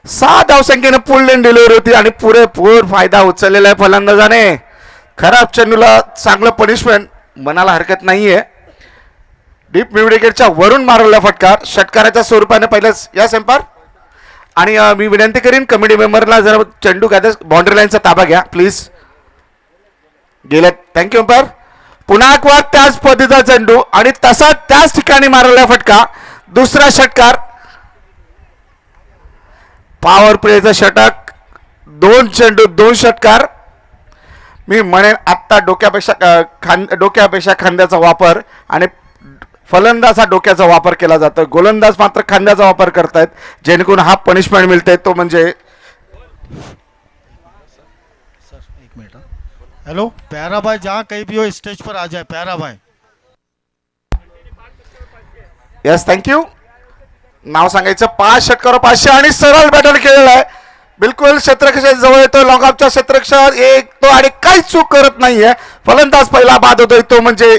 6 धावसंख्येने पुल लेन delivery होती आणि पुरेपूर फायदा उचललेला आहे फलंदाजाने. खराब चेंडूला चांगलं पनिशमेंट मनाला हरकत नाहीये. डीप मिड विकेटच्या वरून मारलेला फटकार षटकाराच्या स्वरूपाने पहिल्याच या सेंपर. आणि मी विनंती करीन कमिटी मेंबरला जर चेंडू काय बाउंड्री लाईनचा ताबा घ्या प्लीज. गेले थँक्यू अंपायर. पुन्हा एक वार त्याच पद्धतीचा चेंडू आणि तसा त्याच ठिकाणी मारलेला फटका. दुसरा षटकार पॉवर प्लेचं षटक. 2 चेंडू 2 षटकार. मी म्हणेन आत्ता डोक्यापेक्षा खांद्याचा वापर आणि फलंदाज हा डोक्याचा वापर केला जातो. गोलंदाज मात्र खांद्याचा वापर करतायत जेणेकरून हा पनिशमेंट मिळते तो म्हणजे. एक मिनट. हेलो प्यारा भाई जहाँ कहीं भी हो स्टेज पर आ जाए प्यारा भाई. Yes thank you. नाव सांगायचं 5 षटकार 500 आणि सरळ बॅटर केलेला आहे. बिलकुल क्षेत्ररक्षक जवळ येतो. लॉंगऑफच्या क्षेत्ररक्षक एक तो आणि काही चूक करत नाहीये. फलंदाज पहिला बाद होतोय तो म्हणजे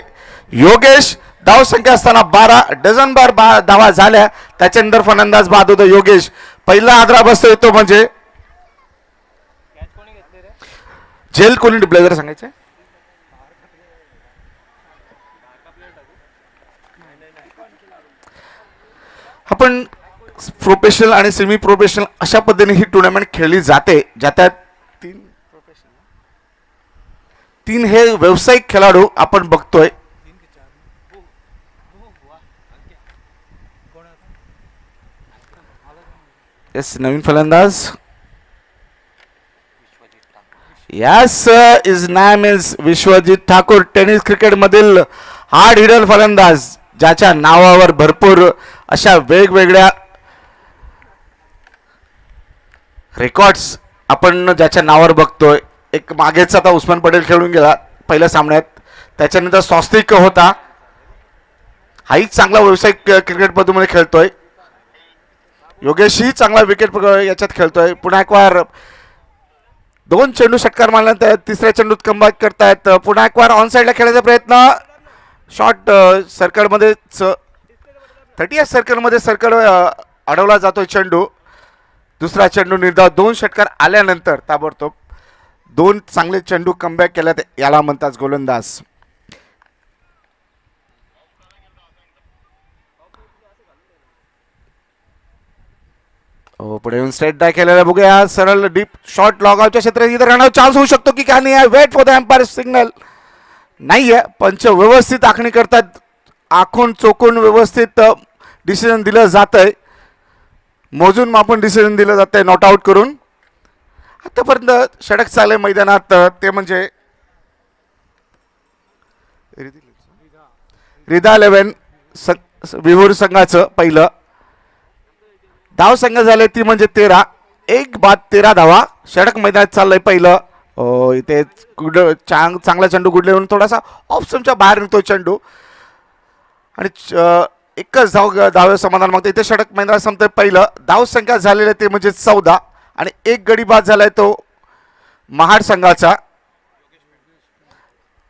योगेश. धावसंख्या असताना 12 डझनभर धावा झाल्या. त्याच्यानंतर फलंदाज बाद होतो योगेश. पहिला आदरा बसतोय तो म्हणजे जेल कोणी ब्लेझर सांगायचं. आपण प्रोफेशनल आणि सेमी प्रोफेशनल अशा पद्धतीने ही टुर्नामेंट खेळली जाते. ज्यात तीन हे व्यावसायिक खेळाडू आपण बघतोय. यस नवीन फलंदाज. Yes is name is Vishwajit Thakur. Tennis cricket मधील हार्ड हिडन फलंदाज ज्याच्या नावावर भरपूर अशा वेगवेगळ्या रेकॉर्ड्स आपण ज्याच्या नावावर बघतोय. एक मागेच आता उस्मान पटेल खेळून गेला पहिल्या सामन्यात. त्याच्यानंतर स्वस्तिक होता. हाही चांगला व्यावसायिक क्रिकेटपटूमध्ये खेळतोय. योगेशही चांगला विकेट याच्यात खेळतोय. पुन्हा एक वार 2 चेंडू षटकार मारल्यानंतर तिसऱ्या चेंडूत कमबॅक करतायत. पुन्हा एक वार ऑन साईडला खेळायचा प्रयत्न. शॉर्ट सर्कलमध्ये 30 सर्कलमध्ये सर्कल अडवला जातोय चेंडू. दुसरा चेंडू निर्धाव 2 षटकार आल्यानंतर ताबडतोब 2 चांगले चेंडू कमबॅक केल्यात याला म्हणतात गोलंदाज. पुढे येऊन स्ट्रेट डाय केलेला बघूया. सरळ डीप शॉर्ट लॉग आउटच्या क्षेत्रात इथं राहण्याचा चान्स होऊ शकतो की काय नाही. Wait for the umpire signal. नाहीये पंच व्यवस्थित आखणी करतात. आखून चोखून व्यवस्थित डिसिजन दिलं जातंय. मोजून मापून डिसिजन दिलं जातंय नॉट आउट करून. आतापर्यंत षटक चालले मैदानात ते म्हणजे रिधा 11 विभूर संघाचं पहिलं. धाव संघ झाले ती म्हणजे 13. 1 बाद 13 धावा. षटक मैदानात चाललंय पहिलं. इथे चांगला चेंडू गुडलेवरून थोडासा ऑप्शनच्या बाहेर निघतो चेंडू आणि एकच धाव समाधान मागतो. इथे षटक मैदानात संपतंय पहिलं. धाव संख्या झालेले ते म्हणजे 14 आणि 1 गडी बाद झालाय तो महाड संघाचा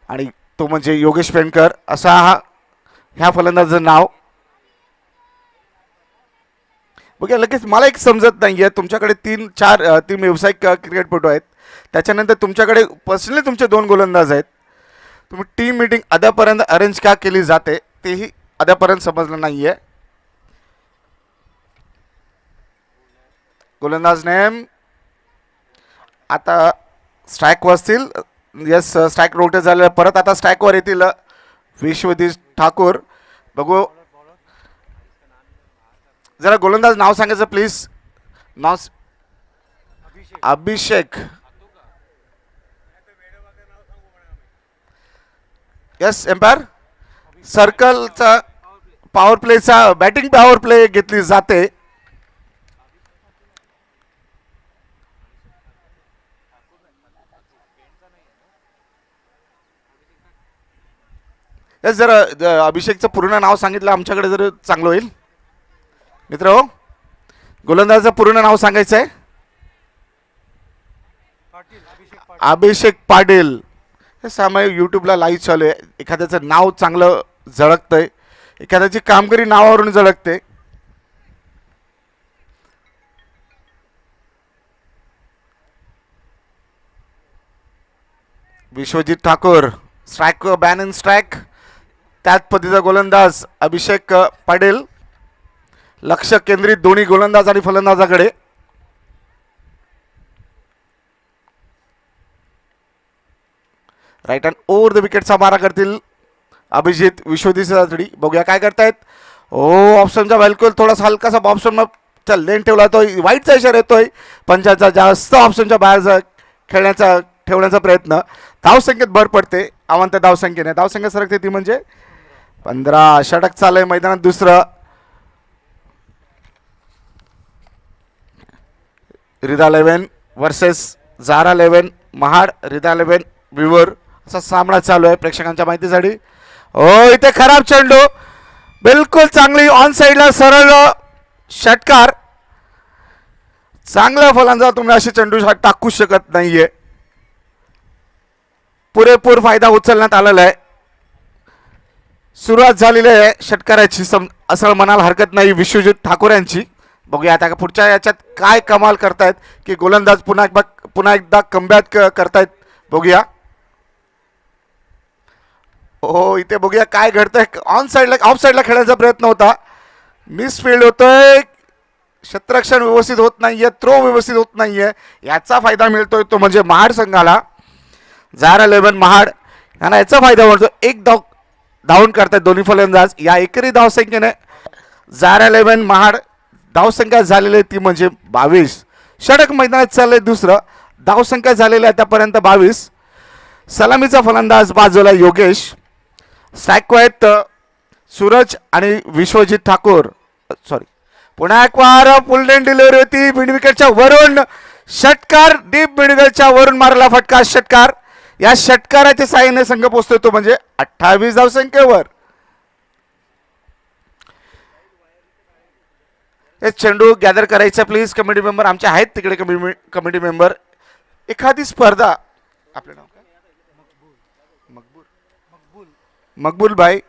आणि तो म्हणजे योगेश पेंडकर असा ह्या फलंदाजाचं नाव. बघा लगेच मला एक समजत नाहीये. तुमच्याकडे 3 व्यावसायिक क्रिकेटपटू आहेत. त्याच्यानंतर तुमच्याकडे पर्सनली तुमचे 2 गोलंदाज आहेत. तुम्ही टीम मीटिंग अद्यापर्यंत अरेंज का केली जाते तेही अद्यापर्यंत समजलं नाहीये. गोलंदाज नेम आता स्ट्राईकवर असतील. यस स्ट्राईक रोटेट झालेलं परत आता स्ट्राईकवर येतील विश्वजित ठाकूर. बघू जरा गोलंदाज नाव सांगायचं प्लीज. नाव अभिषेक. Yes umpire. सर्कलचा पॉवर प्लेचा बॅटिंग पॉवर प्ले घेतली जाते. यस जरा अभिषेकचं पूर्ण नाव सांगितलं आमच्याकडे जर चांगलं होईल. मित्र हो गोलंदाजाचं पूर्ण नाव सांगायचं आहे. अभिषेक पाटील. हे सामाय यूट्यूबला लाईव्ह चालू आहे. एखाद्याचं नाव चांगलं झळकतंय. एखाद्याची कामगिरी नावावरून झळकते. Vishwajit Thakur strike ban in strike. त्याच पद्धतीचा गोलंदाज अभिषेक पाटील. लक्ष केंद्रित दोन्ही गोलंदाज आणि फलंदाजाकडे. राईट हँड ओव्हर द विकेटचा मारा करतील अभिजित विश्वजित. बघूया काय करतायत. ओ ऑप्शनचा बिलकुल थोडासा हलकासा ऑप्शन लेन ठेवला तो वाईटचा इशारा येतोय. पंचाचा जास्त ऑप्शनच्या बाहेर ठेवण्याचा प्रयत्न. धावसंख्येत भर पडते अवांत धावसंख्येने. धावसंख्या सरकते ती म्हणजे 15. षटक चालय मैदानात दुसरं. रिदा 11 वर्सेस झारा 11 महाड. रिदा 11 विवर असा सामना चालू आहे प्रेक्षकांच्या माहितीसाठी. ओ इथे खराब चेंडू बिलकुल चांगली ऑन साईडला सरळ षटकार. चांगल्या फलंदाज तुम्ही असे चेंडू टाकू शकत नाहीये. पुरेपूर फायदा उचलण्यात आलेला आहे. सुरुवात झालेली आहे षटकाराची असं म्हणायला हरकत नाही विश्वजित ठाकूर यांची. बघूया आता पुढच्या याच्यात काय कमाल करतायत की गोलंदाज पुन्हा एकदा कमबॅक करतायत. बघूया. हो इथे बघूया काय घडतंय. ऑन साईडला ऑफ साईडला खेळण्याचा प्रयत्न होता. मिसफिल्ड होतोय. क्षेत्ररक्षण व्यवस्थित होत नाहीये. थ्रो व्यवस्थित होत नाहीये. याचा फायदा मिळतोय तो म्हणजे महाड संघाला. झारा 11 महाड यांना याचा फायदा मिळतो. एक धावून करतायत दोन्ही फलंदाज. या एकरी धावसंख्येने झारा 11 महाड धावसंख्या झालेली ती म्हणजे 22. षटक मैदानात चाललंय दुसरं. धावसंख्या झालेली आतापर्यंत 22. सलामीचा फलंदाज बाजूला योगेश. स्ट्राईक आहेत सूरज आणि विश्वजित ठाकूर. सॉरी पुन्हा एक वार फुलडेन डिलिव्हरी होती मिड विकेटच्या वरून. षटकार डीप मिड विकेटच्या वरून मारला फटका. षटकार. या षटकाराच्या साहाय्याने संघ पोहोचतोय तो म्हणजे 28 धावसंख्येवर. हे चेंडू गॅदर करायचा प्लीज कमिटी मेंबर. आमचे आहेत तिकडे कमिटी मेंबर. एखादी स्पर्धा आपलं नाव काय मकबूल भाई.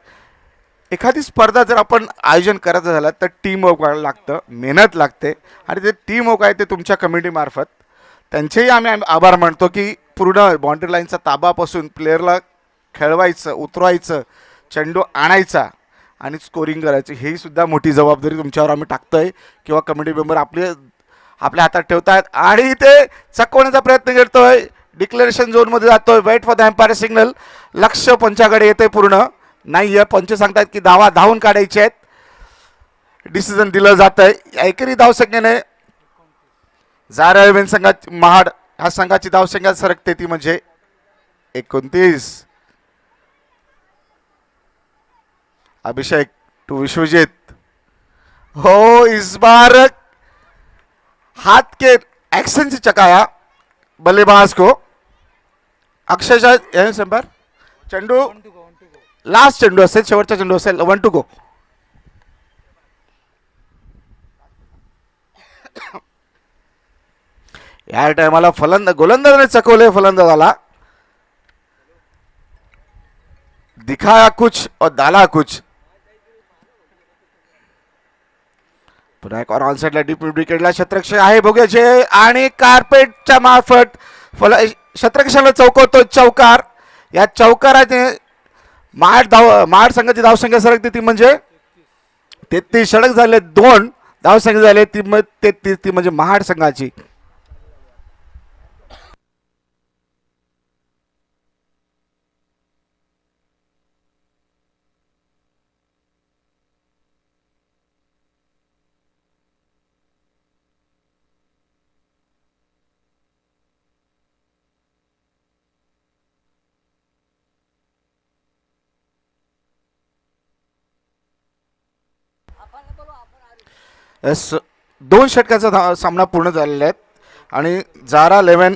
एखादी स्पर्धा जर आपण आयोजन करायचं झालं तर टीम वर्क लागतं. मेहनत लागते आणि ते टीम वर्क आहे ते तुमच्या कमिटीमार्फत. त्यांचेही आम्ही आभार मानतो की पूर्ण बाउंड्री लाईनचा ताबापासून प्लेअरला खेळवायचं उतरवायचं चेंडू आणायचा आणि स्कोरिंग करायची ही सुद्धा मोठी जबाबदारी तुमच्यावर आम्ही टाकतोय किंवा कमिटी मेंबर आपल्या हातात ठेवतायत. आणि इथे चकवण्याचा प्रयत्न करतोय. डिक्लेरेशन झोनमध्ये जातोय. Wait for the umpire signal. लक्ष पंचाकडे येते पूर्ण नाहीये. पंच सांगतायत की धावून काढायचे आहेत. डिसिजन दिलं जात आहे. एकरी धावसंख्येने झारा 11 संघात महाड ह्या संघाची धावसंख्या सरकते ती म्हणजे 29. अभिषेक टू विश्वजित. हो इस बार हाथ के एक्शन से चकाया बल्लेबाज को. अक्षरशः संभार चेंडू लास्ट चेंडू असेल शेवटचा चेंडू असेल. 1 to go. या टायमाला गोलंदाजाने चकवले फलंदाजाला. दिखाया कुछ और डाला कुछ. पुन्हा एक ऑन साईडला डीप विकेटला क्षेत्ररक्षक आहे भोग्याचे आणि कार्पेटच्या मार्फत क्षेत्ररक्षकाला चौकवतो चौकार. या चौकाराने महाड संघाची धावसंख्या सरकते ती म्हणजे 33. षटक झाले 2. धावसंख्या झाले ती 33 ती म्हणजे महाड संघाची. दोन षटकाचा सामना पूर्ण झालेला आहे आणि झारा 11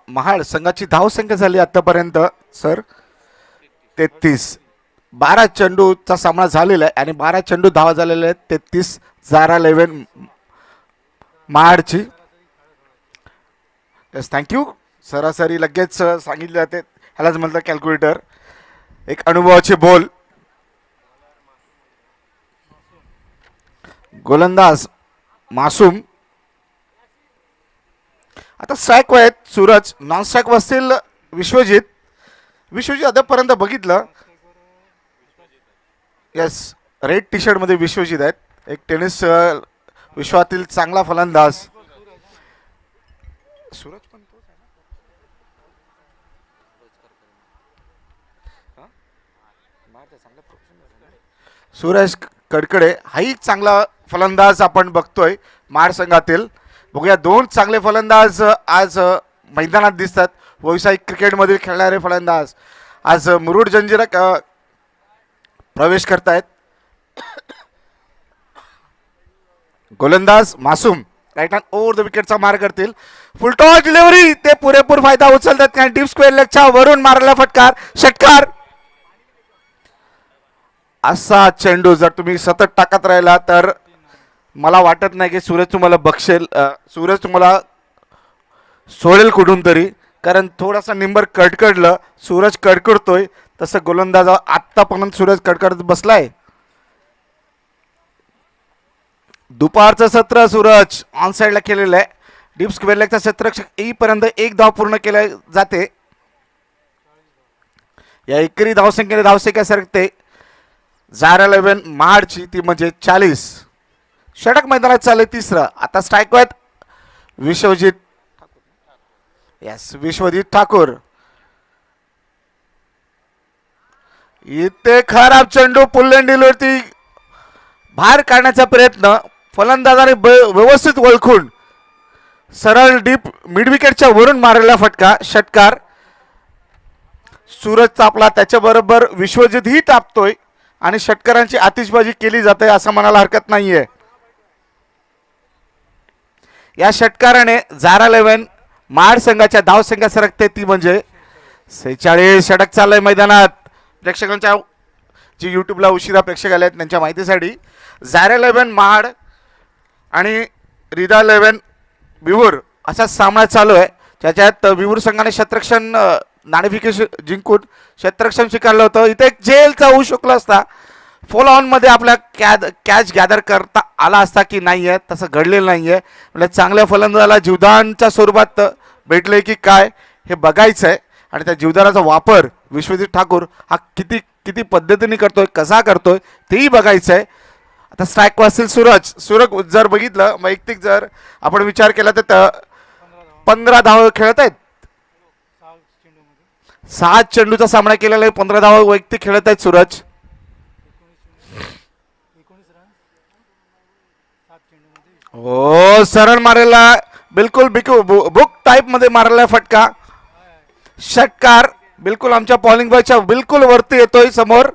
महाड संघाची धावसंख्या झाली आतापर्यंत सर 33. 12 चेंडूचा सामना झालेला आहे आणि 12 चेंडू धावा झालेले आहेत. 33 झारा 11 महाडची. Yes thank you. सरासरी लगेच सांगितले जाते ह्यालाच म्हणतात कॅल्क्युलेटर. एक अनुभवाचे बोल. गोलंदाज मासूम. आता स्ट्राईक आहेत सूरज. नॉन स्ट्राईक असतील विश्वजित. विश्वजित आतापर्यंत बघितलं, येस, रेड टी शर्ट मध्ये विश्वजित आहेत, एक टेनिस विश्वातील चांगला फलंदाज. सूरज पण तोच आहे ना? हा? मारचा चांगला professional आहे ना? सूरज कडकडे हाही चांगला फलंदाज आपण बघतोय महाड संघातील. बघूया, दोन चांगले फलंदाज आज मैदानात दिसतात. व्यावसायिक क्रिकेटमधील खेळणारे फलंदाज आज मुरुड जंजिरा प्रवेश करतायत. गोलंदाज मासूम राईट हँड ओव्हर द विकेटचा मार करतील. फुलटॉस डिलिव्हरी, ते पुरेपूर फायदा उचलतात कारण डीप स्क्वेअर लेगच्या वरून मारलेला फटकार, षटकार. असा चेंडू जर तुम्ही सतत टाकत राहिला तर मला वाटत नाही की सूरज तुम्हाला बक्षेल, सूरज तुम्हाला सोडेल कुठून तरी, कारण थोडासा निंबर कडकडलं, सूरज कडकडतोय तसं गोलंदाज आत्तापर्यंत सूरज कडकडत बसलाय. दुपारचं सत्र सूरज ऑन साईडला केलेलं आहे. डीप स्क्वेअर लेगचा क्षेत्ररक्षक येईपर्यंत एक धाव पूर्ण केल्या जाते. या एकरी धावसंख्येने धावसंख्या सरकते झारा 11 महाडची, ती म्हणजे 40. षटक मैदानात चालले तिसरं. आता स्ट्राईक आहेत विश्वजित, यस, विश्वजित ठाकूर. इथे खराब चेंडू पुल्लेंडीवरती बाहेर काढण्याचा प्रयत्न, फलंदाजाने व्यवस्थित ओळखून सरळ डीप मिड विकेटच्या वरून मारलेला फटका, षटकार. सूरज तापला, त्याच्याबरोबर विश्वजित ही तापतोय आणि षटकारांची आतिषबाजी केली जाते असं म्हणायला हरकत नाहीये. या षटकाराने झारा 11 महाड संघाच्या धावसंख्या सरकते, ती म्हणजे 46. षटक चाललंय मैदानात. प्रेक्षकांच्या जी युट्यूबला उशिरा प्रेक्षक आले आहेत त्यांच्या माहितीसाठी, झारा 11 महाड आणि रिदा 11 विवूर असा सामना चालू आहे. त्याच्यात विवूर संघाने क्षेत्ररक्षण नाणेफेक जिंकून क्षेत्ररक्षण स्वीकारलं होतं. इथे एक जेलचा होऊ शकला असता, फॉल ऑन मध्ये आपल्या कॅच गॅदर करता आला असता की नाही आहे, तसं घडलेलं नाही आहे. म्हणजे चांगल्या फलंदाजाला जीवदानच्या स्वरूपात भेटले की काय हे बघायचं आहे आणि त्या जीवदानाचा वापर विश्वजित ठाकूर हा किती किती पद्धतीने करतोय, कसा करतोय तेही बघायचं आहे. आता स्ट्राईक वाचतील सूरज जर बघितलं वैयक्तिक जर आपण विचार केला तर 15 धाव खेळत आहेत. 6 चेंडूचा सामना केलेला आहे, 15 धाव वैयक्तिक खेळत आहेत सूरज. हो, सरळ मारलेला, बिलकुल बुक टाईप मध्ये मारलेला फटका, षटकार. बिलकुल आमच्या पॉलिंग बॉयच्या बिलकुल वरती येतोय समोर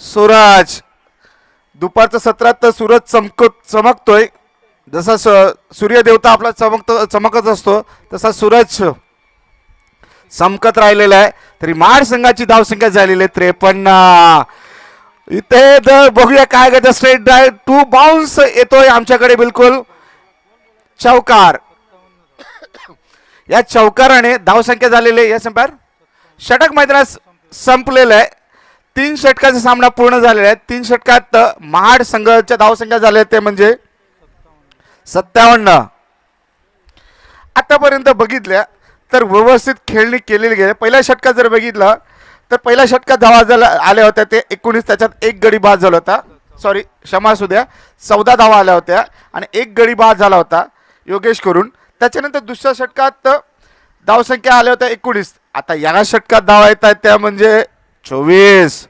सूरज. दुपारच्या सत्रात तर सूरज चमकतोय, जसा सूर्यदेवता आपला चमकत असतो तसा सूरज चमकत राहिलेला आहे. तरी महाड संघाची धावसंख्या झालेली आहे 53. इथे बघूया काय करतं, स्ट्रेट ड्राईव्ह टू बाउन्स येतोय आमच्याकडे, बिलकुल चौकार. या चौकाराने धावसंख्या झालेली आहे. या संपार षटक मैदानात संपलेलं आहे. 3 षटकाचा सामना पूर्ण झालेला आहे. 3 षटकात महाड संघाच्या धावसंख्या झाल्या ते म्हणजे 57. आतापर्यंत बघितल्या तर व्यवस्थित खेळणी केलेली गेली. पहिल्या षटकात जर बघितलं तर पहिल्या षटकात धावा आल्या होत्या ते 19, त्याच्यात एक गडी बाद झाला होता, सॉरी क्षमा असू द्या, 14 धावा आल्या होत्या आणि एक गडी बाद झाला होता योगेश करून. त्याच्यानंतर दुसऱ्या षटकात धावसंख्या आल्या होत्या 19. आता या षटकात धावा येत आहेत त्या म्हणजे 24.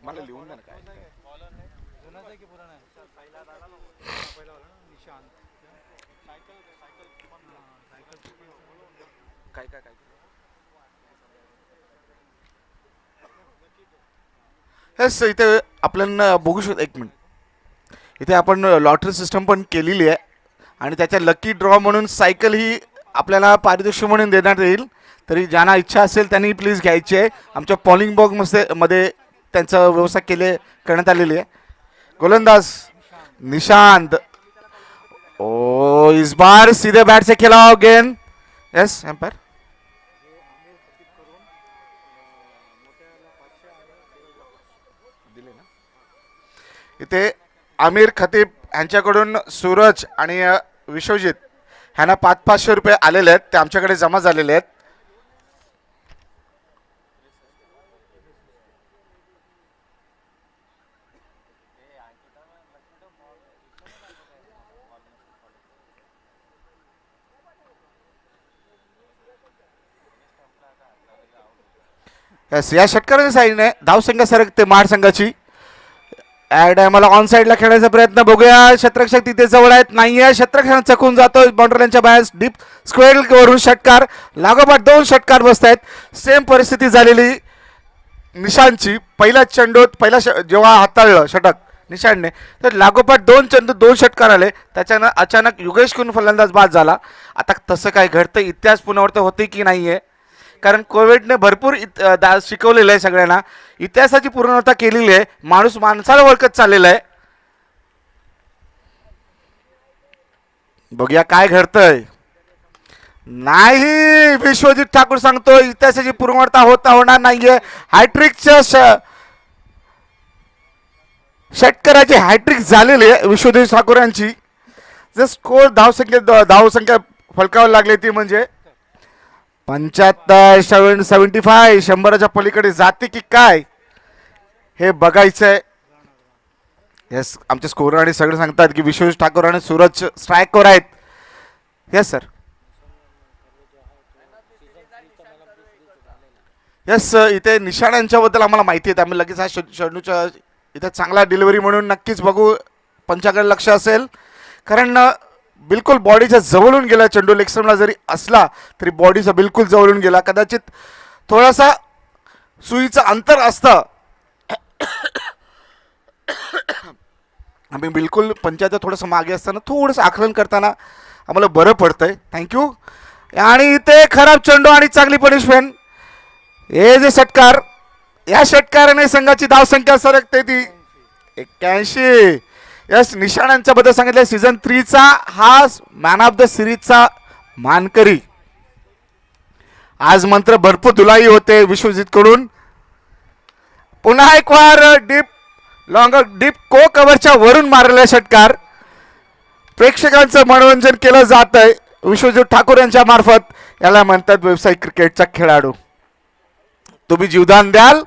मला लिहून द्या ना काय काय काय काय. हेच इथे आपल्याला बघू शकतो, एक मिनिट, इथे आपण लॉटरी सिस्टम पण केलेली आहे आणि त्याच्या लकी ड्रॉ म्हणून सायकल ही आपल्याला पारितोषिक म्हणून देण्यात येईल. तरी ज्यांना इच्छा असेल त्यांनी प्लीज घ्यायची आहे. आमच्या पॉलिंग बॉक्स मध्ये त्यांचा व्यवस्था करण्यात आलेली आहे. गोलंदाज निशांत, ओ इस बार सीधे बैट से खेला गेंद, यस एम्पायर. इथे आमिर खतीब यांच्याकडून सूरज आणि विश्वजित ह्यांना 500-500 रुपये आलेले आहेत, ते आमच्याकडे जमा झालेले आहेत. या षटकाराच्या साईडने धावसंख्या सरकते महाड संघाची. ऍड मला ऑन साईडला खेळण्याचा प्रयत्न बघूया. शत्रक्षक तिथे जवळ आहेत, नाहीये. शत्रक्षक चकून जातोय बाउंड्रीच्या बाहेर. डीप स्क्वेअर वरून षटकार लागोपाठ 2 षटकार बसत आहेत. सेम परिस्थिती झालेली निशांतची. पहिला चेंडूत जेव्हा हाताळलं षटक निशांतने, तर लागोपाठ 2 चेंडू 2 षटकार आले. त्याच्यानं अचानक योगेश कुन फलंदाज बाद झाला. आता तसं काय घडतं, इतिहास पुनरावृत्त होते की नाहीये, कारण कोविडने भरपूर शिकवलेलं आहे सगळ्यांना. इतिहासाची पूर्णता केलेली आहे. माणूस माणसाला ओळखत चाललेला आहे. बघूया काय घडतंय. नाही, विश्वजित ठाकूर सांगतो इतिहासाची पूर्णता होणार नाहीये. हॅट्रिकच्या षटकाराची हॅट्रिक झालेली आहे विश्वजित ठाकूर यांची. जर स्कोर धावसंख्या फलकावर लागली ती म्हणजे 75-75. 100च्या पलीकडे जाते की काय हे बघायचंय. येस, आमचे स्कोर आणि सगळे सांगतात की विश्वजित ठाकूर आणि सूरज स्ट्रायकवर आहेत. Yes sir, yes. इथे निशाण यांच्याबद्दल आम्हाला माहिती आहे, आम्ही लगेच हा शेडूच्या इथे चांगला डिलिव्हरी म्हणून नक्कीच बघू. पंचाकडे लक्ष असेल, कारण बिलकुल बॉडीच्या जवळून गेला चेंडू. लेगस्टम्पला जरी असला तरी बॉडीचा बिलकुल जवळून गेला. कदाचित थोडासा सुईचं अंतर असतं. आम्ही बिलकुल पंचायत थोडंसं मागे असताना थोडंसं आकलन करताना आम्हाला बरं पडतंय. थँक्यू. आणि इथे खराब चेंडू आणि चांगली पनिशमेंट. हे जे षटकार, या षटकाराने संघाची धावसंख्या सरकते ती 81. यस, निशाणांच्या बद्दल सांगितलं सीझन 3चा हा मॅन ऑफ द सिरीजचा मानकरी. आज मंत्र भरपूर धुलाई होते विश्वजित कडून. पुन्हा एक वार डीप को कव्हरच्या वरून मारलेला षटकार. प्रेक्षकांचं मनोरंजन केलं जात आहे विश्वजित ठाकूर यांच्या मार्फत. याला म्हणतात व्यावसायिक क्रिकेटचा खेळाडू. तुम्ही जीवदान द्याल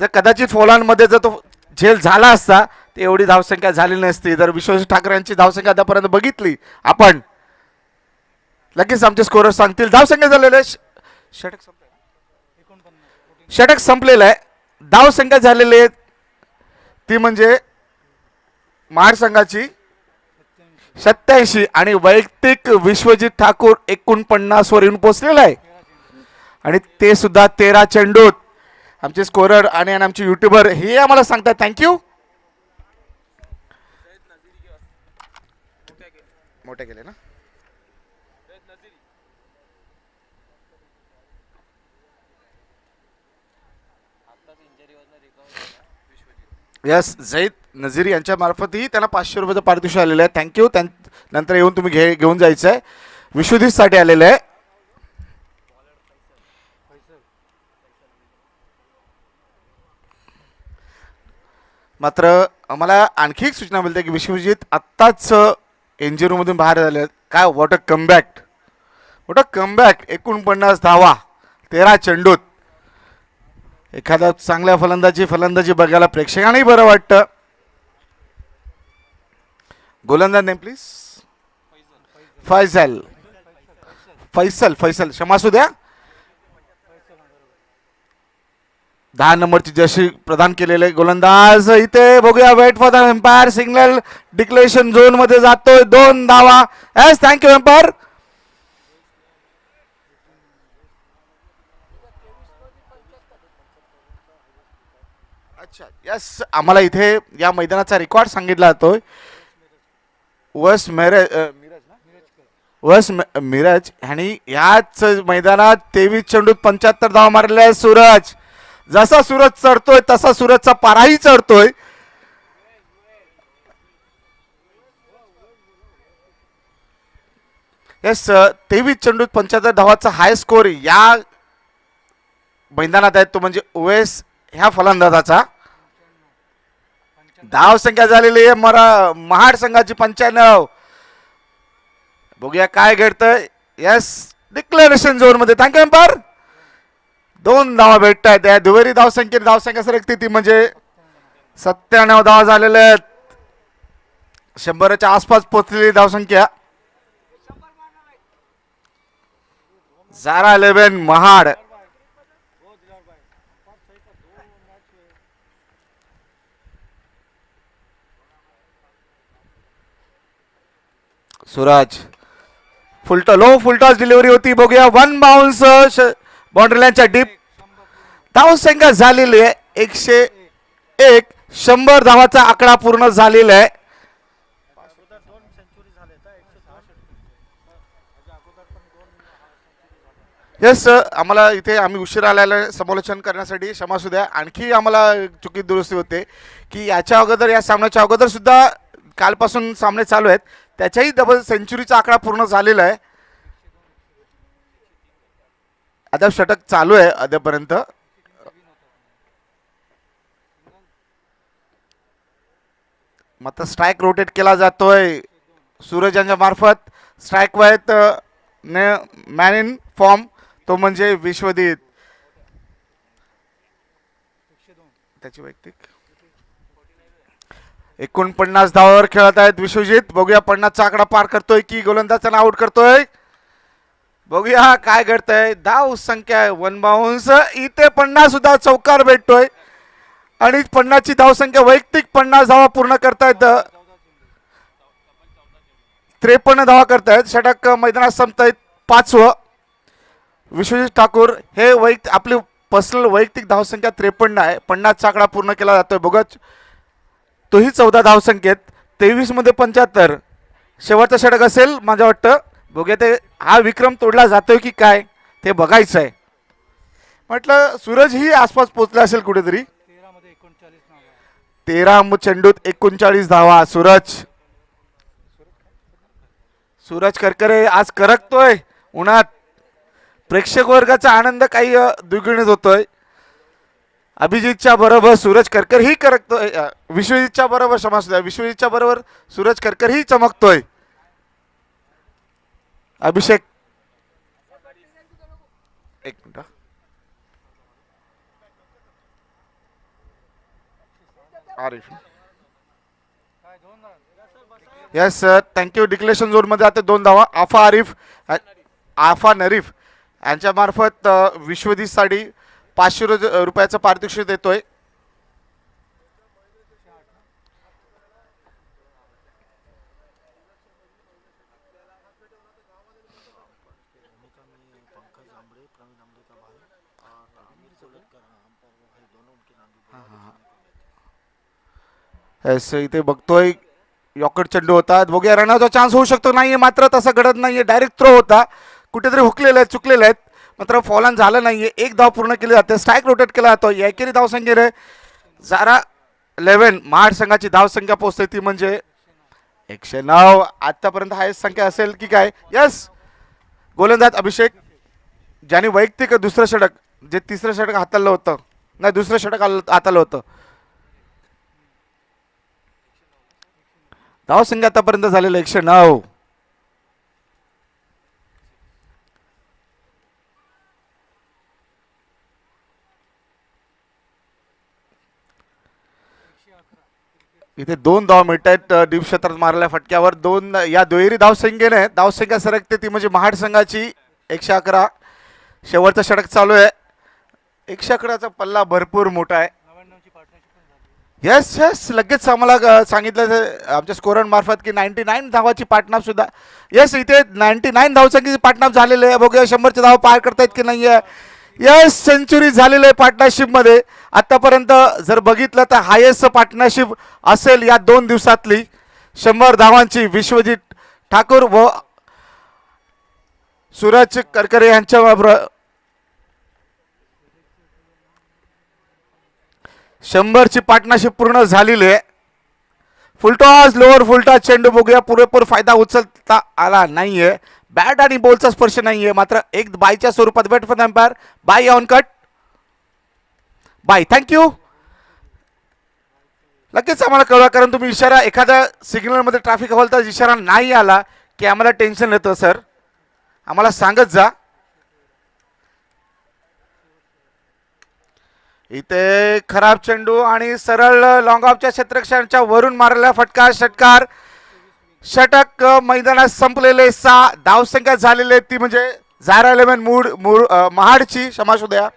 तर कदाचित फोलांमध्ये जर तो झेल झाला असता तर एवढी धावसंख्या झाली नसती. जर विश्वजित ठाकूर यांची धावसंख्या आतापर्यंत बघितली आपण, लगेच आमचे स्कोरर सांगतील. धावसंख्या झालेलं आहे, षटक संपलेलं आहे. धावसंख्या झालेली आहे ती म्हणजे महाड संघाची 87 आणि वैयक्तिक विश्वजित ठाकूर 49 वर येऊन पोहोचलेला आहे. आणि ते सुद्धा 13 चेंडूत. आमचे स्कोरर आणि आमचे युट्यूबर हे आम्हाला सांगतात. थँक्यू. मोठे केले ना. यस, झैद नझीर यांच्या मार्फतही त्यांना 500 रुपयाचं पारितोषिक आलेलं आहे. थँक्यू. नंतर येऊन तुम्ही घेऊन जायचं आहे. विश्वजितसाठी आलेलं आहे. मात्र आम्हाला आणखी एक सूचना मिळते की विश्वजित आत्ताच इंजुरीमधून बाहेर झाले. काय वॉट अ कमबॅक, 49 धावा 13 चेंडूत. एखाद्या चांगल्या फलंदाजी बघायला प्रेक्षकांनाही बरं वाटतं. गोलंदाज नेम प्लीज. फैसल क्षमा असू द्या. 10 नंबरची जर्सी प्रदान केलेले गोलंदाज. इथे बघूया, wait for the umpire. Signal declaration zone मध्ये जातोय. 2 धावा. Yes, thank you umpire. अच्छा, यस, आम्हाला इथे या मैदानाचा रेकॉर्ड सांगितला जातोय. वस मिरज ह्यांनी याच मैदानात 23 चेंडूत 75 धावा मारलेल्या आहेत. सूरज, जसा सूरज चढतोय तसा सूरजचा पाराही चढतोय. यस, 23 चेंडूत 75 धावाचा हाय स्कोर या मैदानात आहे. तो म्हणजे ओएस ह्या फलंदाजाचा. धाव संख्या झालेली आहे महाड संघाची 95. बघूया काय घडतंय. यस, डिक्लेरेशन झोन मध्ये. Thank you umpire. 2 धावा भेटत आहेत. या दुहेरी धावसंख्येने धावसंख्या सरकते ती म्हणजे 97 धावा झालेल्या आहेत. 100च्या आसपास पोहोचलेली धावसंख्या. झारा 11 महाड. सूरज फुलटॉस डिलिव्हरी होती. बघूया 1 बाउन्स बाउंड्री लाईनच्या डीप. धावसंख्या झालेली आहे 101. 100 धावाचा आकडा पूर्ण झालेला आहे. यस, आम्हाला इथे आम्ही उशिरा आलेला समालोचन करण्यासाठी क्षमा असू द्या. आणखी आम्हाला चुकी दुरुस्ती होते की याच्या अगोदर, या सामन्याच्या अगोदर सुद्धा कालपासून सामने चालू आहेत, त्याच्याही डबल सेंचुरीचा आकडा पूर्ण झालेला आहे. अद्याप षटक चालू आहे अद्यापर्यंत. मात्र स्ट्राईक रोटेट केला जातोय सूरज यांच्या मार्फत. स्ट्राईक वायत मॅन इन फॉर्म तो म्हणजे विश्वजित. त्याची वैयक्तिक 49 धावावर खेळत आहेत विश्वजित. बघूया 50चा आकडा पार करतोय की गोलंदाजांना आउट करतोय. बघूया काय घडतंय. धाव संख्या 1 बाउन्स. इथे 50 सुद्धा चौकार भेटतोय आणि 50ची धावसंख्या वैयक्तिक 50 धावा पूर्ण करतायत. 53 धावा करतायत. षटक मैदानात संपतायत. 5वं विश्वजित ठाकूर हे आपली पर्सनल वैयक्तिक धावसंख्या 53 आहे. 50चा आकडा पूर्ण केला जातोय. बघत तोही 14 धावसंख्येत. 23 मध्ये 75. शेवटचं षटक असेल माझ्या वाटतं. बघूया ते हा विक्रम तोडला जातोय की काय ते बघायचं आहे. म्हटलं सूरज ही आसपास पोहोचला असेल कुठेतरी. 13 चेंडूत 39 धावा. सूरज करकरे आज करकतोय उन्हात. प्रेक्षक वर्गाचा आनंद काही द्विगुणित होतोय. अभिजितच्या बरोबर सूरज करकर ही करकतोय. विश्वजितच्या बरोबर क्षमा, विश्वजितच्या बरोबर सूरज करकर ही चमकतोय. अभिषेक एक minute. Arif yes sir, thank you. Declaration zone मध्ये आता 2 धावा. आफा नरीफ यांच्या मार्फत विश्वजितसाठी 500 रुपयाचं पारितोषिक देतोय. इथे बघतोय यॉकेट चेंडू होता. बघूया रनआउटचा चान्स होऊ शकतो. नाहीये मात्र तसं घडत नाहीये. डायरेक्ट थ्रो होता. कुठेतरी हुकलेले आहेत, चुकलेले आहेत. मात्र फॉल ऑन झालं नाहीये. 1 धाव पूर्ण केली जाते. स्ट्राईक रोटेट केला जातो. एकेरी धावसंख्येने झारा 11 महाड संघाची धावसंख्या पोहोचते ती म्हणजे 109. आतापर्यंत हायस्ट संख्या असेल की काय. यस, गोलंदाज अभिषेक ज्याने वैयक्तिक दुसरं षटक, जे तिसरं षटक हाताळलं होतं, नाही दुसरं षटक हाताळलं होतं. धावसंख्या आतापर्यंत झालेलं 109. इथे 2 धाव मिळत आहेत डीप क्षेत्रात मारलेल्या फटक्यावर. 2 या दुहेरी धावसंख्येने धावसंख्या सरकते ती म्हणजे महाड संघाची 111. शेवटचं षटक चालू आहे. 111चा पल्ला भरपूर मोठा आहे. यस, लगेच आम्हाला सांगितलं आमच्या स्कोररमार्फत की 99 धावाची पार्टनर सुद्धा. यस, इथे 99 धावसंख्येची पार्टनर झालेले आहे. बघूया 100ची धाव पार करतायत की नाही आहे. यस, सेंचुरी झालेली आहे पार्टनरशिप मध्ये. आतापर्यंत जर बघितलं तर हायेस्ट पार्टनरशिप असेल या 2 दिवसातली. 100 धावांची विश्वजित ठाकूर व सूरज करकरे यांच्या बरोबर 100ची पार्टनरशिप पूर्ण झालेली आहे. फुलटॉस लोअर फुलटॉस चेंडू. बघूया पुरेपूर फायदा उचलता आला नाहीये. बॅट आणि बॉलचा स्पर्श नाहीये. मात्र एक बायच्या स्वरूपात wait for the umpire. Bye on cut. Bye, thank you. लगेच आम्हाला कळवा, कारण तुम्ही इशारा एखाद्या सिग्नलमध्ये ट्रॅफिक हवाल तर इशारा नाही आला की आम्हाला टेन्शन येतं सर, आम्हाला सांगत जा. इथे खराब चेंडू आणि सरळ लॉंग ऑफच्या क्षेत्ररक्षणाच्या वरून मारलेला फटका, षटकार, षटक मैदानात संपलेले. 6 धावसंख्या झालेले ती म्हणजे झारा 11 महाडची, क्षमा असू द्या,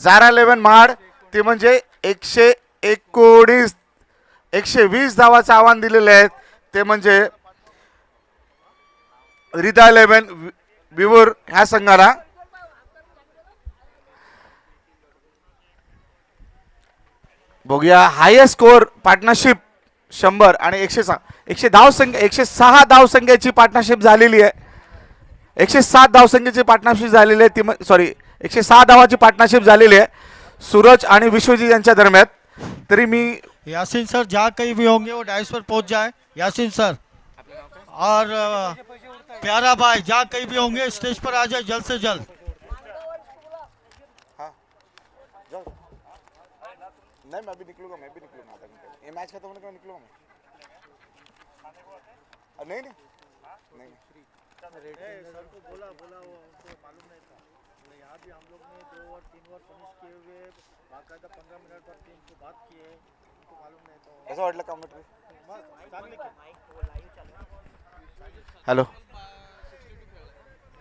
झारा 11 महाड, ती म्हणजे 119 120 धावाचं आव्हान दिलेले आहेत, ते म्हणजे रिदा 11 विवूर ह्या संघाला. बघूया हायेस्ट स्कोर पार्टनरशिप 100 आणि 106 धावसंख्येची पार्टनरशिप झालेली आहे. 107 धावसंख्येची पार्टनरशिप झालेली आहे, ती सॉरी 106 धावाची पार्टनरशिप झालेली आहे सूरज आणि विश्वजीत यांच्या दरम्यान. तरी मी यासीन सर जहाँ कहीं भी होंगे वो डाइस पर पहुंच जाए, यासीन सर और प्यारा भाई जहाँ कहीं भी होंगे स्टेज पर आ जाए जल्द से जल्द. नहीं मैं भी निकलूंगा आधा घंटे, ये मैच खत्म होने के बाद निकलूंगा मैं. नहीं नहीं सर को बोला वो उनको मालूम नहीं था. यहाँ भी हम लोग ने 2 और 3 ओवर फिनिश किए हुए बाकायदा 15 मिनट पर टीम को बात की है, उनको मालूम नहीं. तो कसं वाटलं कमेंट्री. हॅलो,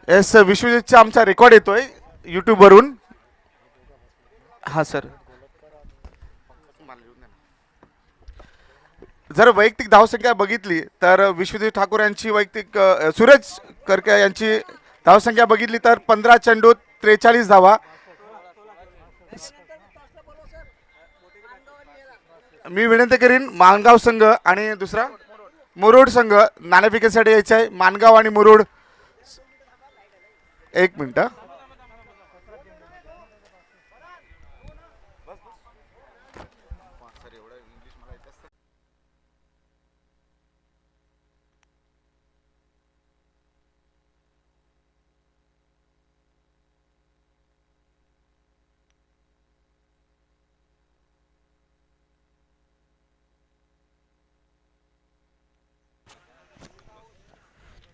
एस विश्वजीतचा आमचा रेकॉर्ड येतोय यूट्यूब वरून. हा सर, जर वैयक्तिक धावसंख्या बघितली तर विश्वजीत ठाकूर यांची वैयक्तिक सूरज करके यांची धावसंख्या बघितली तर 15 चेंडूत 43 धावा. मी विनंती करीन मानगाव संघ आणि दुसरा मुरुड संघ नाणेफेकीसाठी यायचे आहे. मानगाव आणि मुरुड, एक मिनिट.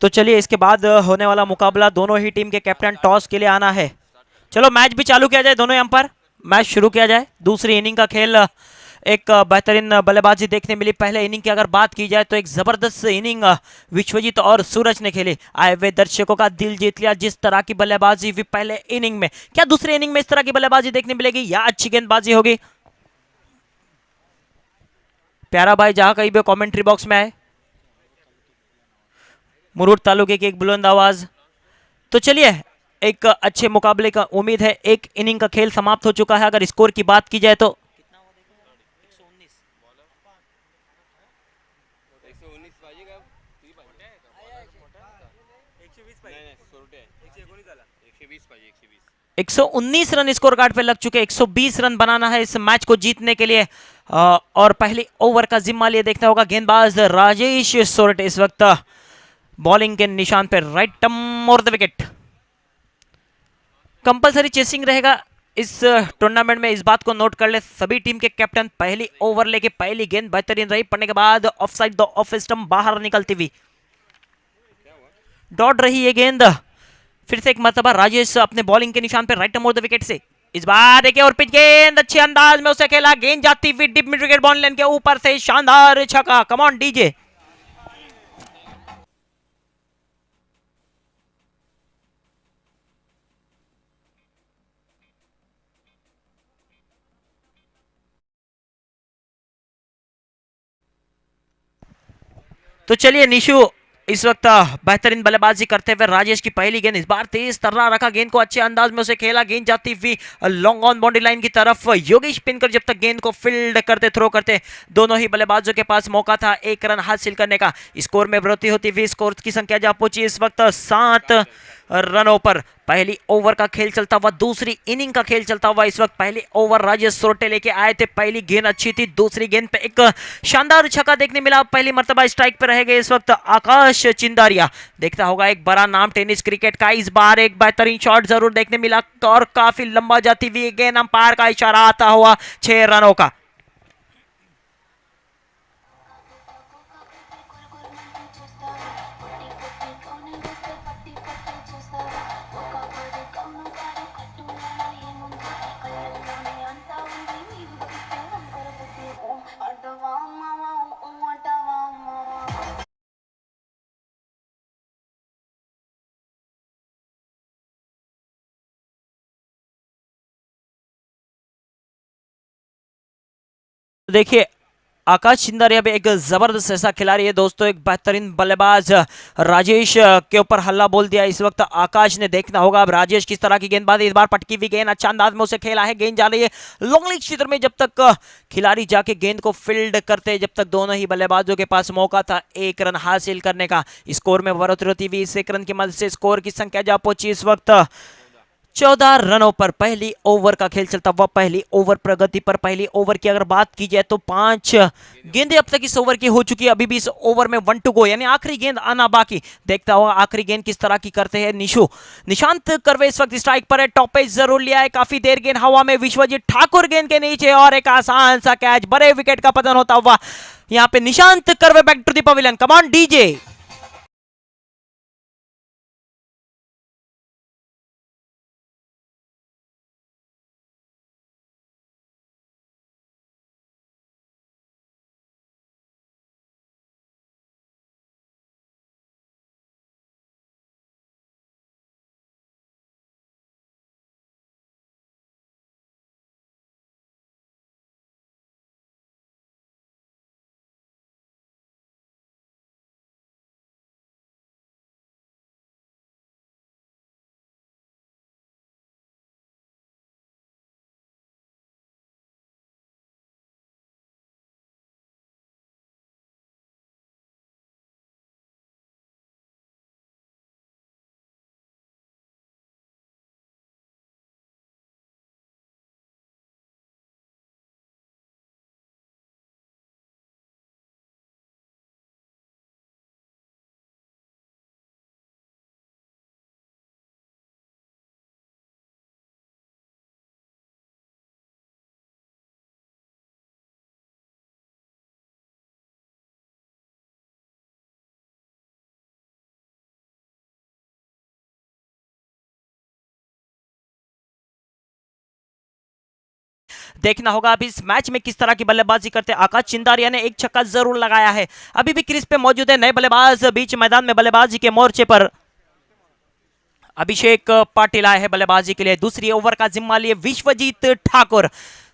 तो चलिए इसके बाद होने वाला मुकाबला, दोनों ही टीम के कैप्टन टॉस के लिए आना है. चलो मैच भी चालू किया जाए, दोनों अंपायर मैच शुरू किया जाए. दूसरी इनिंग का खेल, एक बेहतरीन बल्लेबाजी देखने मिली. पहले इनिंग की अगर बात की जाए तो एक जबरदस्त इनिंग विश्वजीत और सूरज ने खेली, आए हुए दर्शकों का दिल जीत लिया. जिस तरह की बल्लेबाजी हुई पहले इनिंग में, क्या दूसरी इनिंग में इस तरह की बल्लेबाजी देखने मिलेगी या अच्छी गेंदबाजी होगी? प्यारा भाई जहां कहीं भी कमेंट्री बॉक्स में आए. मुरुड तालुके की एक बुलंद आवाज. तो चलिए एक अच्छे मुकाबले का उम्मीद है. एक इनिंग का खेल समाप्त हो चुका है. अगर स्कोर की बात की जाए तो 119 रन स्कोर कार्ड पे लग चुके. 120 रन बनाना है इस मैच को जीतने के लिए. और पहले ओवर का जिम्मा लिए देखना होगा गेंदबाज राजेश सोरटे. इस वक्त बॉलिंग के निशान पे, राइट टर्म और द विकेट. कंपलसरी चेसिंग रहेगा इस टूर्नामेंट में, इस बात को नोट कर ले सभी टीम के कैप्टन. पहली ओवर लेके पहली गेंद बेहतरीन रही, पड़ने के बाद of side the off stump बाहर निकलती हुई दौड़ रही ये गेंद. फिर से एक मरतबा राजेश अपने बॉलिंग के निशान पे, राइट टर्म और द विकेट से. इस बार देखिए और पिच गेंद अच्छे अंदाज में उसे खेला, गेंद जाती हुई deep mid wicket ball line के ऊपर से, शानदार छक्का. Come on DJ. तो चलिए निशु इस वक्त बेहतरीन बल्लेबाजी करते हुए राजेश की पहली गेंद. इस बार तेज तर्रा रखा, गेंद को अच्छे अंदाज में उसे खेला, गेंद जाती हुई लॉन्ग ऑन बाउंड्री लाइन की तरफ. योगेश पिनकर जब तक गेंद को फील्ड करते, थ्रो करते, दोनों ही बल्लेबाजों के पास मौका था 1 रन हासिल करने का. स्कोर में वृद्धि होती हुई स्कोर की संख्या जा पहुंची इस वक्त 7 रनों पर. पहली ओवर का खेल चलता हुआ, दूसरी इनिंग का खेल चलता हुआ. इस वक्त पहली ओवर राजेश सोरटे लेके आए थे. पहली गेंद अच्छी थी, दूसरी गेंद पे एक शानदार छक्का देखने मिला. पहली मर्तबा स्ट्राइक पे रह गए इस वक्त आकाश चिंदारिया. देखता होगा एक बड़ा नाम टेनिस क्रिकेट का. इस बार एक बेहतरीन शॉट जरूर देखने मिला और काफी लंबा जाती हुई गेंद, अंपायर का इशारा आता हुआ 6 रनों का. देखिए आकाश चिंदारिया भी एक जबरदस्त ऐसा खिलाड़ी है दोस्तों, एक बेहतरीन बल्लेबाज राजेश के ऊपर हल्ला बोल दिया इस वक्त आकाश ने। देखना होगा अब राजेश किस तरह की गेंदबाजी, इस बार पटकी हुई गेंद अच्छा अंदाज में उसे खेला है, गेंद जा रही है लॉन्ग लीग क्षेत्र में। जब तक खिलाड़ी जाके गेंद को फील्ड करते, जब तक दोनों ही बल्लेबाजों के पास मौका था एक रन हासिल करने का। स्कोर में बढ़ोतरी होती हुई इस एक रन की मदद से स्कोर की संख्या जा पहुंची इस वक्त 14 रनों पर। पहली ओवर का खेल चलता हुआ, पहली ओवर प्रगति पर। पहली ओवर की अगर बात की जाए तो 5 गेंदें अब तक इस ओवर की हो चुकी है। अभी भी इस ओवर में 1 टू गो, यानी आखिरी गेंद आना बाकी। देखता हुआ आखिरी गेंद किस तरह की करते हैं निशु। निशांत करवे इस वक्त स्ट्राइक पर है, टॉप पे जरूर लिया है, काफी देर गेंद हवा में। विश्वजीत ठाकुर गेंद के नीचे और एक आसान सा कैच, बड़े विकेट का पतन होता हुआ यहाँ पे Nishant Karve back to the pavilion. Come on DJ. देखना होगा अभी इस मैच में किस तरह की बल्लेबाजी करते हैं। आकाश चिंदारिया ने एक छक्का जरूर लगाया है, अभी भी क्रीज पे मौजूद है। नए बल्लेबाज बीच मैदान में बल्लेबाजी के मोर्चे पर अभिषेक पाटिल आए हैं बल्लेबाजी के लिए। दूसरी ओवर का जिम्मा लिए विश्वजीत ठाकुर।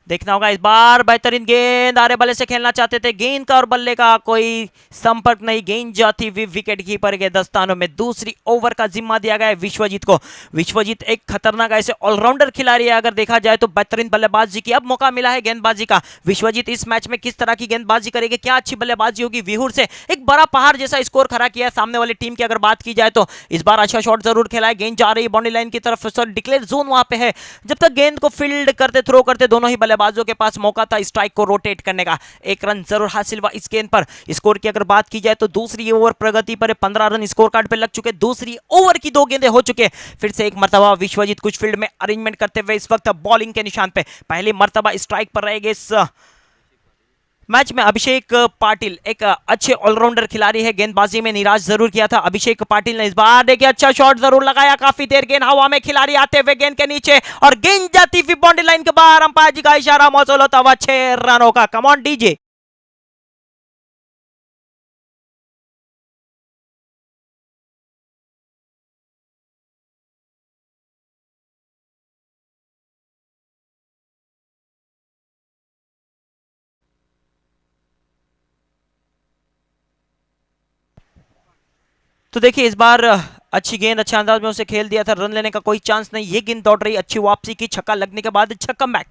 देखना होगा इस बार बेहतरीन गेंद, आरे बल्ले से खेलना चाहते थे, गेंद का और बल्ले का कोई संपर्क नहीं, गेंद जाती हुई विकेट कीपर के दस्तानों में। दूसरी ओवर का जिम्मा दिया गया है विश्वजीत को। विश्वजीत एक खतरनाक ऐसे ऑलराउंडर खिलाड़ी है, अगर देखा जाए तो बेहतरीन बल्लेबाजी की अब मौका मिला है गेंदबाजी का। विश्वजीत इस मैच में किस तरह की गेंदबाजी करेंगे, क्या अच्छी बल्लेबाजी होगी। विहुर से एक बड़ा पहाड़ जैसा स्कोर खड़ा किया है सामने वाली टीम की अगर बात की जाए तो। इस बार अच्छा शॉट जरूर खेला है, गेंद जा रही है बाउंड्री लाइन की तरफ, डिक्लेयर जोन वहां पे है। जब तक गेंद को फील्ड करते, थ्रो करते, दोनों ही बल्लेबाजों के पास मौका था स्ट्राइक को रोटेट करने का। एक रन जरूर हासिल हुआ इस गेंद पर। स्कोर की अगर बात की जाए तो दूसरी ओवर प्रगति पर 15 रन स्कोर कार्ड पे लग चुके। दूसरी ओवर की 2 गेंदें हो चुके। फिर से एक मर्तबा विश्वजीत कुछ फील्ड में अरेंजमेंट करते हुए इस वक्त बॉलिंग के निशान पे। पहली मर्तबा स्ट्राइक पर रहेंगे इस मैच में अभिषेक पाटिल। एक अच्छे ऑलराउंडर खिलाड़ी है, गेंदबाजी में निराश जरूर किया था अभिषेक पाटिल ने। इस बार देखिए अच्छा शॉट जरूर लगाया, काफी देर गेंद हवा में, खिलाड़ी आते हुए गेंद के नीचे और गेंद जाती हुई बाउंड्री लाइन के बाहर। अंपायर जी का इशारा मौसूल होता हुआ 6 रनों का। कम ऑन डीजे। तो देखिए इस बार अच्छी गेंद अच्छे अंदाज में उसे खेल दिया था, रन लेने का कोई चांस नहीं। ये गेंद दौड़ रही, अच्छी वापसी की, छक्का लगने के बाद छक्का बैक।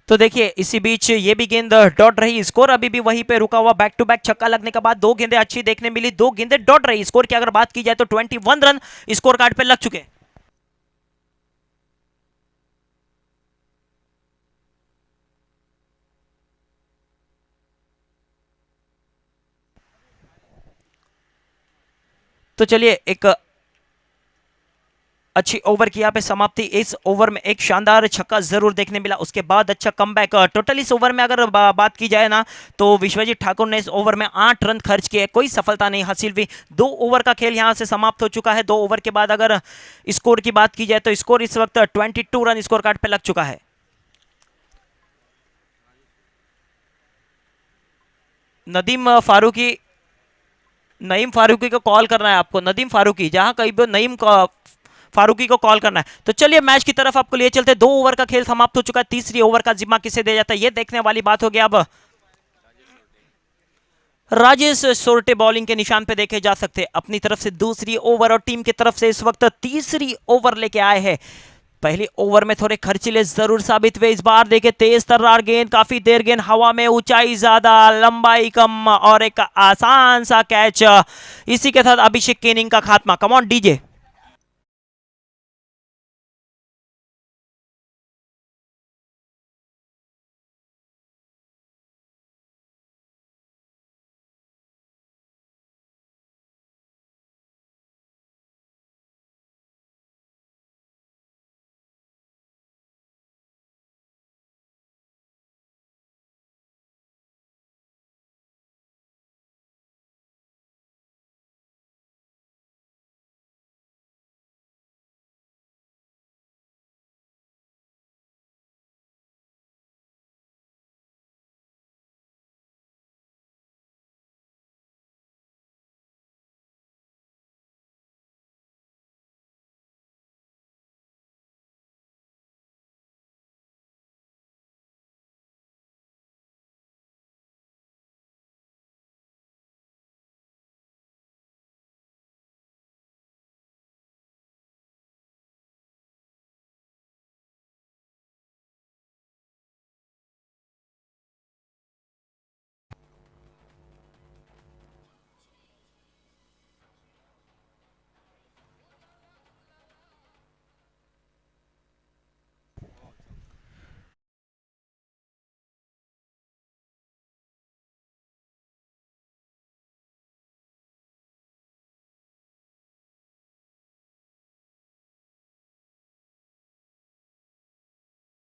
तो देखिए इसी बीच ये भी गेंद डॉट रही, स्कोर अभी भी वहीं पे रुका हुआ। बैक टू बैक छक्का लगने के बाद 2 गेंदें अच्छी देखने मिली, 2 गेंदें डॉट रही। स्कोर की अगर बात की जाए तो 21 रन स्कोर कार्ड पे लग चुके। तो चलिए एक अच्छी ओवर की यहाँ पे समाप्ति। इस ओवर में एक शानदार छक्का जरूर देखने मिला, उसके बाद अच्छा कमबैक। टोटल इस ओवर में अगर बात की जाए ना तो विश्वजीत ठाकुर ने इस ओवर में 8 रन खर्च किए, कोई सफलता नहीं हासिल हुई। 2 ओवर का खेल यहाँ से समाप्त हो चुका है। 2 ओवर के बाद अगर स्कोर की बात की जाए तो स्कोर इस वक्त 22 रन स्कोर कार्ड पे लग चुका है। नईम फारूकी को कॉल करना है आपको, नदीम फारूकी, जहां कहीं भी फारूकी को कॉल करना है। तो चलिए मैच की तरफ आपको लिए चलते। 2 ओवर का खेल समाप्त हो चुका है, तीसरी ओवर का जिम्मा किसे दिया जाता है ये देखने वाली बात हो गया। अब राजेश सोरटे बॉलिंग के निशान पे देखे जा सकते हैं अपनी तरफ से दूसरी ओवर, और टीम की तरफ से इस वक्त तीसरी ओवर लेके आए हैं। पहली ओवर में थोड़े खर्चीले जरूर साबित हुए, इस बार देखे तेज तर्रार गेंद, काफी देर गेंद हवा में, ऊंचाई ज्यादा, लंबाई कम और एक आसान सा कैच। इसी के साथ अभिषेक की इनिंग का खात्मा। कम ऑन डीजे।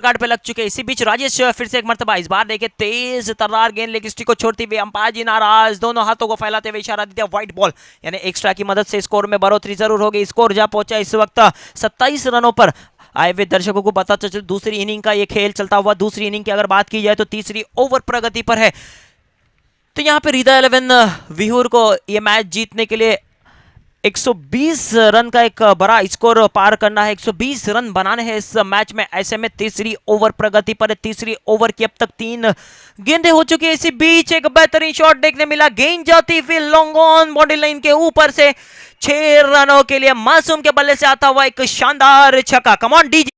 गार्ड पे लग चुके। इसी बीच राजेश फिर से एक मर्तबा, इस बार देखे तेज तर्रार गेंद लेग स्टिक को छोड़ती हुई, अंपायर जी नाराज, दोनों हाथों को फैलाते हुए इशारा दिया व्हाइट बॉल, यानी एक्स्ट्रा की मदद से स्कोर में बढ़ोतरी जरूर होगी। स्कोर जा पहुंचा इस वक्त 27 रनों पर। आए हुए दर्शकों को पता चल दूसरी इनिंग का ये खेल चलता हुआ, दूसरी इनिंग की अगर बात की जाए तो तीसरी ओवर प्रगति पर है। तो यहाँ पे हृदय 11 विहूर को ये मैच जीतने के लिए 120 रन का एक बड़ा स्कोर पार करना है, 120 रन बनाने हैं इस मैच में। ऐसे में तीसरी ओवर प्रगति पर है। तीसरी ओवर की अब तक 3 गेंदें हो चुकी है। इसी बीच एक बेहतरीन शॉट देखने मिला, गेंद जाती हुई लॉन्ग ऑन बॉडी लाइन के ऊपर से 6 रनों के लिए मासूम के बल्ले से आता हुआ एक शानदार छक्का। Come on DJ.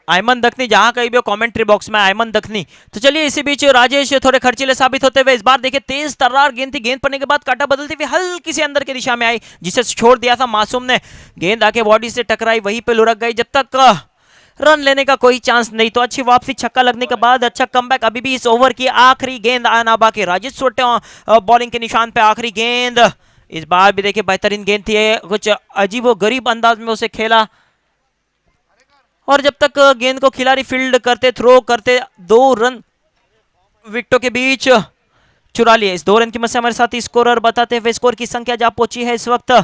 Ayman Dakhni, जहां कहीं भी कमेंट्री बॉक्स में आयमन दखनी। तो चलिए इसी बीच राजेश थोड़े खर्चीले साबित होते हुए, इस बार देखिए तेज तर्रार गेंद थी, गेंद पड़ने के बाद काटा बदलती हुई हल्की सी अंदर की दिशा में आई, जिसे छोड़ दिया था मासूम ने। गेंद आके बॉडी से टकराई, वहीं पे लुढ़क गई। जब तक रन लेने का कोई चांस नहीं, तो अच्छी वापसी, छक्का लगने के बाद अच्छा कमबैक। अभी भी इस ओवर की आखिरी गेंद आना बाकी। राजेश सोटे बॉलिंग के निशान पे आखिरी गेंद। इस बार भी देखिए बेहतरीन गेंद थी, कुछ अजीबो गरीब अंदाज में उसे खेला, और जब तक गेंद को खिलाड़ी फील्ड करते, थ्रो करते, 2 रन विकेटों के बीच चुरा लिए। इस 2 रन की मदद से हमारे साथ स्कोरर बताते हुए स्कोर की संख्या जा पहुंची है इस वक्त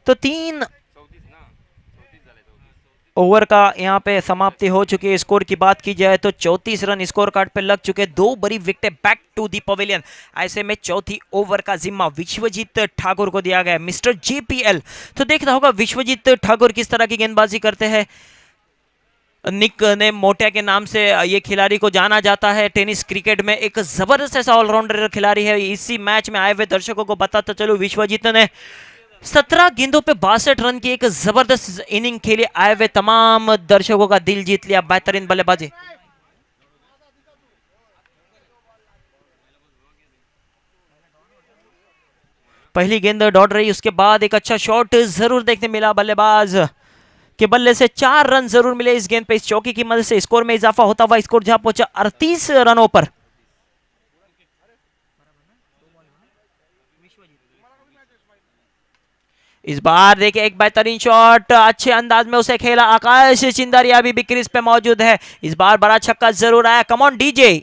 तो 3 ओवर का यहाँ पे समाप्ति हो चुकी है। स्कोर की बात की जाए तो 34 रन स्कोर कार्ड पे लग चुके, 2 बड़ी विकेटें बैक टू दी पवेलियन। ऐसे में चौथी ओवर का जिम्मा विश्वजीत ठाकुर को दिया गया, मिस्टर जेपीएल। तो देखना होगा विश्वजीत ठाकुर किस तरह की गेंदबाजी करते हैं। निक ने मोटिया के नाम से ये खिलाड़ी को जाना जाता है। टेनिस क्रिकेट में एक जबरदस्त ऐसा ऑलराउंडर खिलाड़ी है। इसी मैच में आए हुए दर्शकों को बताता चलूं, विश्वजीत ने 17 गेंदों पे 62 रन की एक जबरदस्त इनिंग खेली, आए हुए तमाम दर्शकों का दिल जीत लिया, बेहतरीन बल्लेबाजी। पहली गेंद दौड़ रही, उसके बाद एक अच्छा शॉट जरूर देखने मिला, बल्लेबाज के बल्ले से 4 रन जरूर मिले इस गेंद पे। इस चौकी की मदद से स्कोर में इजाफा होता हुआ स्कोर जहां पहुंचा 38 रनों पर। इस बार देखिए एक बेहतरीन शॉट, अच्छे अंदाज में उसे खेला आकाश चिंदारिया, अभी भी क्रीज पे मौजूद है। इस बार बड़ा छक्का जरूर आया, कम ऑन डीजे।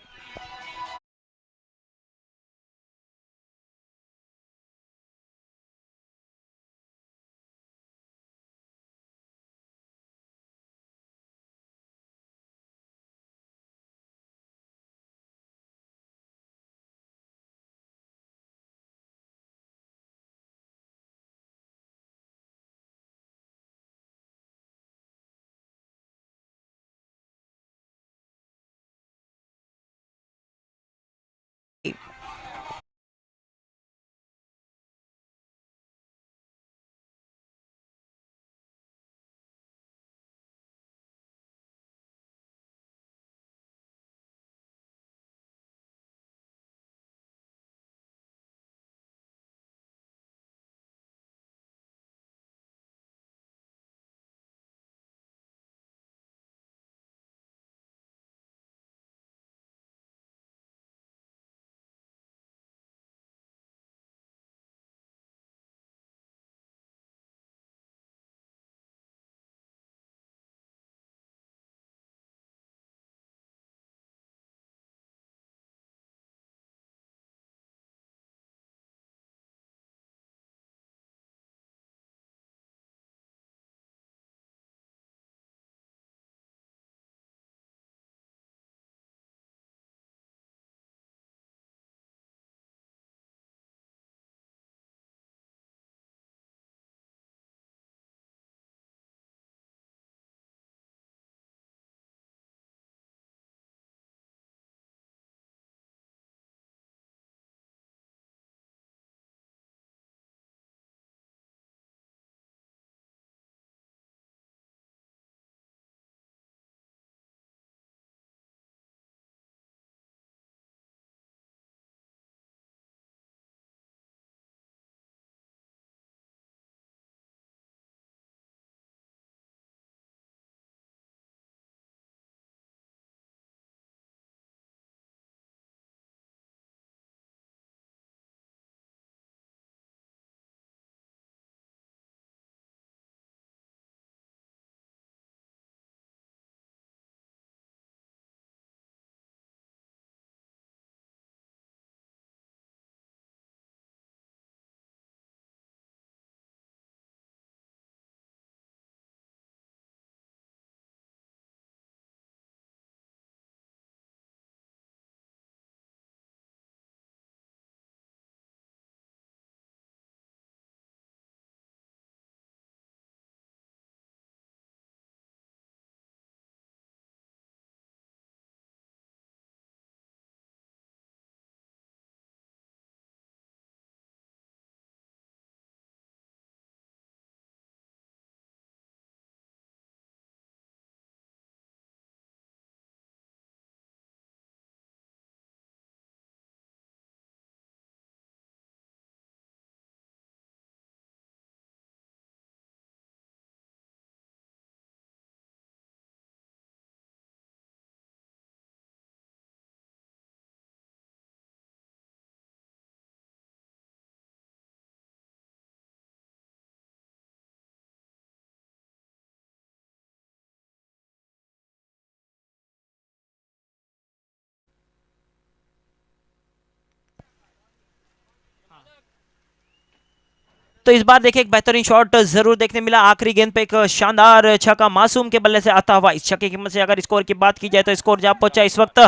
तो इस बार देखिए एक बेहतरीन शॉट जरूर देखने मिला, आखिरी गेंद पे एक शानदार छक्का मासूम के बल्ले से आता हुआ। इस छक्के की मदद से अगर स्कोर की बात की जाए तो स्कोर जहां पहुंचा इस वक्त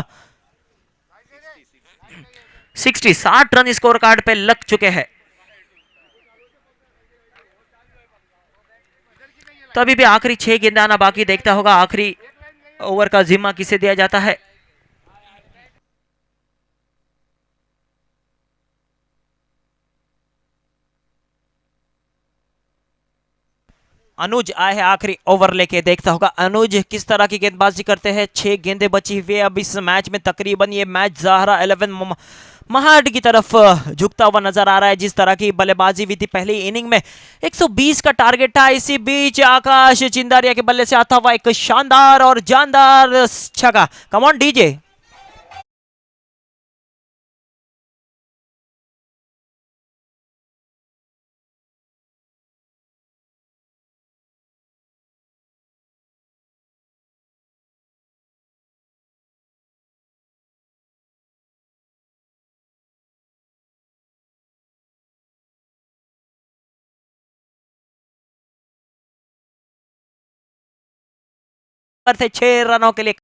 60 रन स्कोर कार्ड पे लग चुके हैं। तो अभी भी आखिरी 6 गेंदें आना बाकी, देखता होगा आखिरी ओवर का जिम्मा किसे दिया जाता है। अनुज आए हैं आखिरी ओवर लेके। देखता होगा अनुज किस तरह की गेंदबाजी करते हैं। 6 गेंदें बची हुई है अब इस मैच में। तकरीबन ये मैच ज़हरा 11 महाड की तरफ झुकता हुआ नजर आ रहा है। जिस तरह की बल्लेबाजी हुई थी पहली इनिंग में 120 का टारगेट था। इसी बीच आकाश चिंदारिया के बल्ले से आता हुआ एक शानदार और जानदार छक्का। Come on DJ. थे 6 रनों के लिए।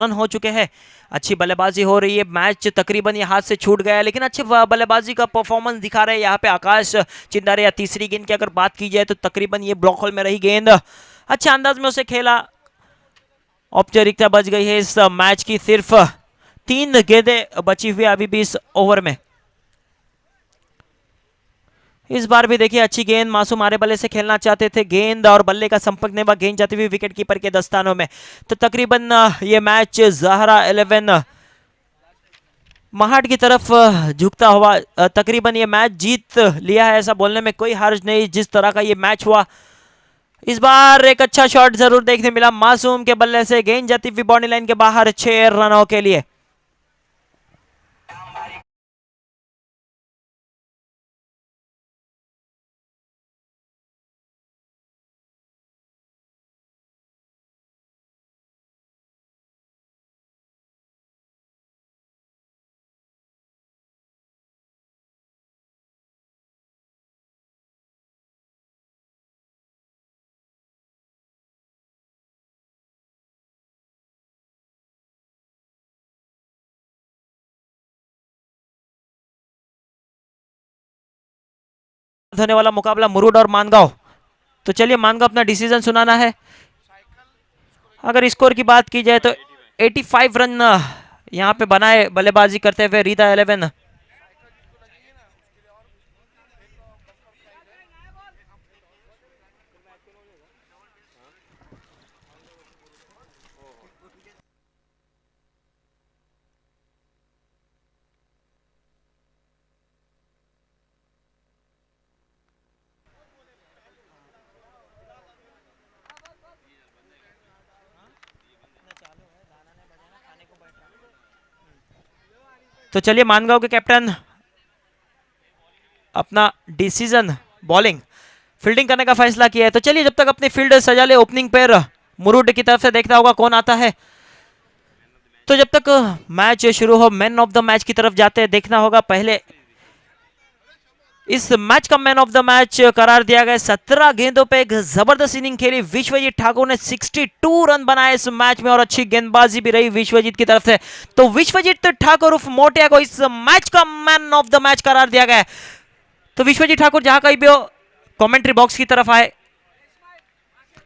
रन हो चुके हैं। अच्छी बल्लेबाजी हो रही है। मैच तकरीबन ये हाथ से छूट गया है लेकिन अच्छे बल्लेबाजी का परफॉर्मेंस दिखा रहे हैं यहाँ पे आकाश चिंदारिया। तीसरी गेंद की अगर बात की जाए तो तकरीबन ये ब्लॉक होल में रही गेंद। अच्छे अंदाज में उसे खेला। औपचारिकता बच गई है इस मैच की। सिर्फ 3 गेंदें बची हुई अभी भी इस ओवर में। इस बार भी देखिए अच्छी गेंद। मासूम आरे बल्ले से खेलना चाहते थे। गेंद और बल्ले का संपर्क नहीं हुआ। गेंद जाती हुई विकेट कीपर के दस्तानों में। तो तकरीबन ये मैच ज़हरा 11 महाड की तरफ झुकता हुआ। तकरीबन ये मैच जीत लिया है ऐसा बोलने में कोई हर्ज नहीं। जिस तरह का ये मैच हुआ इस बार एक अच्छा शॉट जरूर देखने मिला मासूम के बल्ले से। गेंद जाती हुई बाउंड्री लाइन के बाहर 6 रनों के लिए। होने वाला मुकाबला मुरुड और मानगांव। तो चलिए मानगांव अपना डिसीजन सुनाना है। अगर स्कोर की बात की जाए तो 85 रन यहाँ पे बनाए बल्लेबाजी करते हुए रीता 11। तो चलिए मानगांव के कैप्टन अपना डिसीजन बॉलिंग फील्डिंग करने का फैसला किया है। तो चलिए जब तक अपनी फील्ड सजा ले ओपनिंग पेयर मुरुड की तरफ से देखना होगा कौन आता है। तो जब तक मैच शुरू हो मैन ऑफ द मैच की तरफ जाते हैं देखना होगा। पहले इस मैच का मैन ऑफ द मैच करार दिया गया। 17 गेंदों पे एक जबरदस्त इनिंग खेली विश्वजीत ठाकुर ने। 62 रन बनाए इस मैच में और अच्छी गेंदबाजी भी रही विश्वजीत की तरफ से। तो विश्वजीत ठाकुर उर्फ मोटिया को इस मैच का मैन ऑफ द मैच करार दिया गया। तो विश्वजीत ठाकुर जहां कहीं भी हो कमेंट्री बॉक्स की तरफ आए।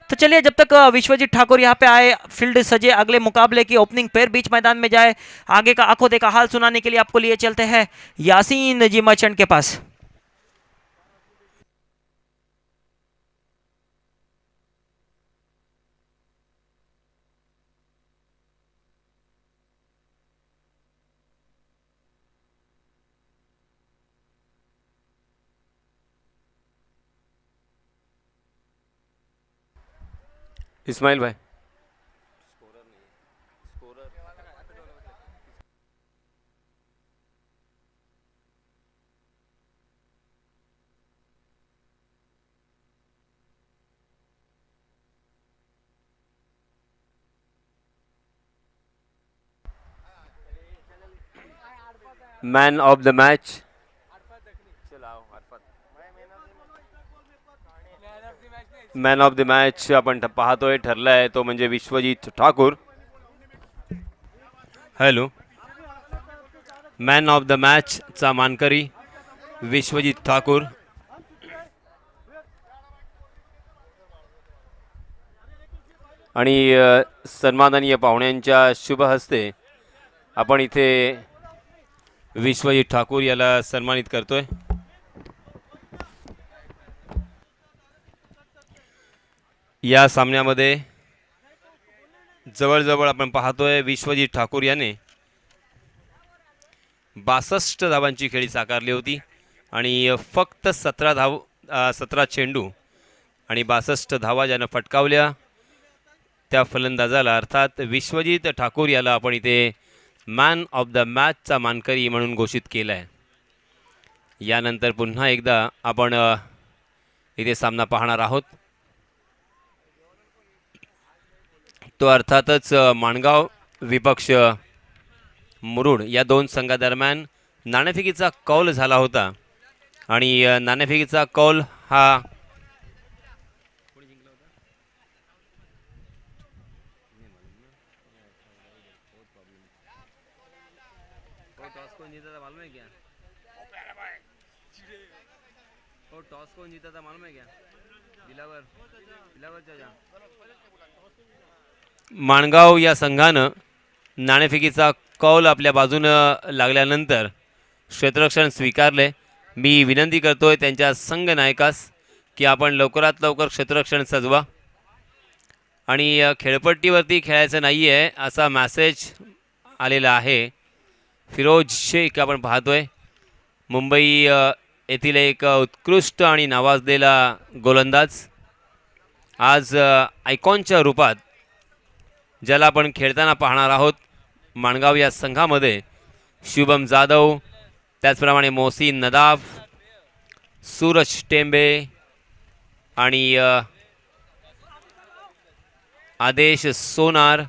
तो चलिए जब तक विश्वजीत ठाकुर यहाँ पे आए फील्ड सजे अगले मुकाबले की ओपनिंग पेयर बीच मैदान में जाए आगे का आंखों देखा हाल सुनाने के लिए आपको लिए चलते हैं यासीन जी मर्चेंट के पास। इस्माइल भाई। Man of the match man of the match आपण पाहतोय ठरलाय तो म्हणजे Vishwajeet Thakur. Hello. Man of the मॅचचा मानकरी विश्वजित ठाकूर. आणि सन्माननीय पाहुण्यांच्या शुभ हस्ते आपण इथे विश्वजित ठाकूर याला सन्मानित करतोय. या सामन्यामध्ये जवळजवळ आपण पाहतोय विश्वजित ठाकूर याने 62 धावांची खेळी साकारली होती आणि फक्त 17 चेंडू आणि 62 धावा ज्यानं फटकावल्या त्या फलंदाजाला अर्थात विश्वजित ठाकूर याला आपण इथे मॅन ऑफ द मॅचचा मानकरी म्हणून घोषित केला आहे. यानंतर पुन्हा एकदा आपण इथे सामना पाहणार आहोत. तो अर्थातच माणगाव विपक्ष मुरुड या दोन संघादरम्यान नाणेफेकीचा कौल झाला होता आणि नाणेफेकीचा कौल हा माणगाव या संघानं नाणेफेकीचा कौल आपल्या बाजूनं लागल्यानंतर क्षेत्ररक्षण स्वीकारले. मी विनंती करतोय त्यांच्या संघ नायकास की आपण लवकरात लवकर क्षेत्ररक्षण सजवा आणि खेळपट्टीवरती खेळायचं नाही आहे असा मॅसेज आलेला आहे. फिरोज शेख आपण पाहतोय मुंबई येथील एक उत्कृष्ट आणि नावाजलेला गोलंदाज आज आयकॉनच्या रूपात ज्याला आपण खेळताना पाहणार आहोत माणगाव या संघामध्ये. शुभम जाधव, त्याचप्रमाणे मोहसिन नदाफ, सूरज टेंबे आणि आदेश सोनार,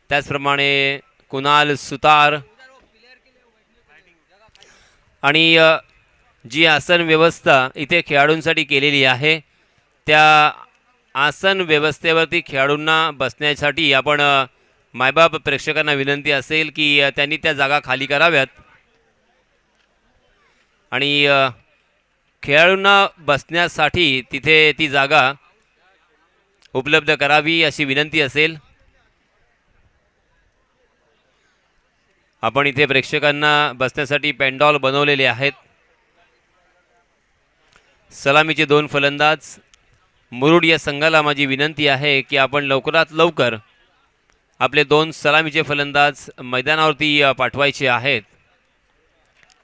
त्याचप्रमाणे कुणाल सुतार आणि जी आसन व्यवस्था इथे खेळाडूंसाठी केलेली आहे त्या आसन व्यवस्थेवरती खेळाडूंना बसण्यासाठी आपण मायबाप प्रेक्षकांना विनंती असेल की त्यांनी त्या जागा खाली कराव्यात आणि खेळाडूंना बसण्यासाठी तिथे ती जागा उपलब्ध करावी अशी विनंती असेल. आपण इथे प्रेक्षकांना बसण्यासाठी पेंडॉल बनवलेले आहेत. सलामीचे दोन फलंदाज मुरुड या संघाला माझी विनंती आहे की आपण लवकरात लवकर आपले दोन सलामीचे फलंदाज मैदानावरती पाठवायचे आहेत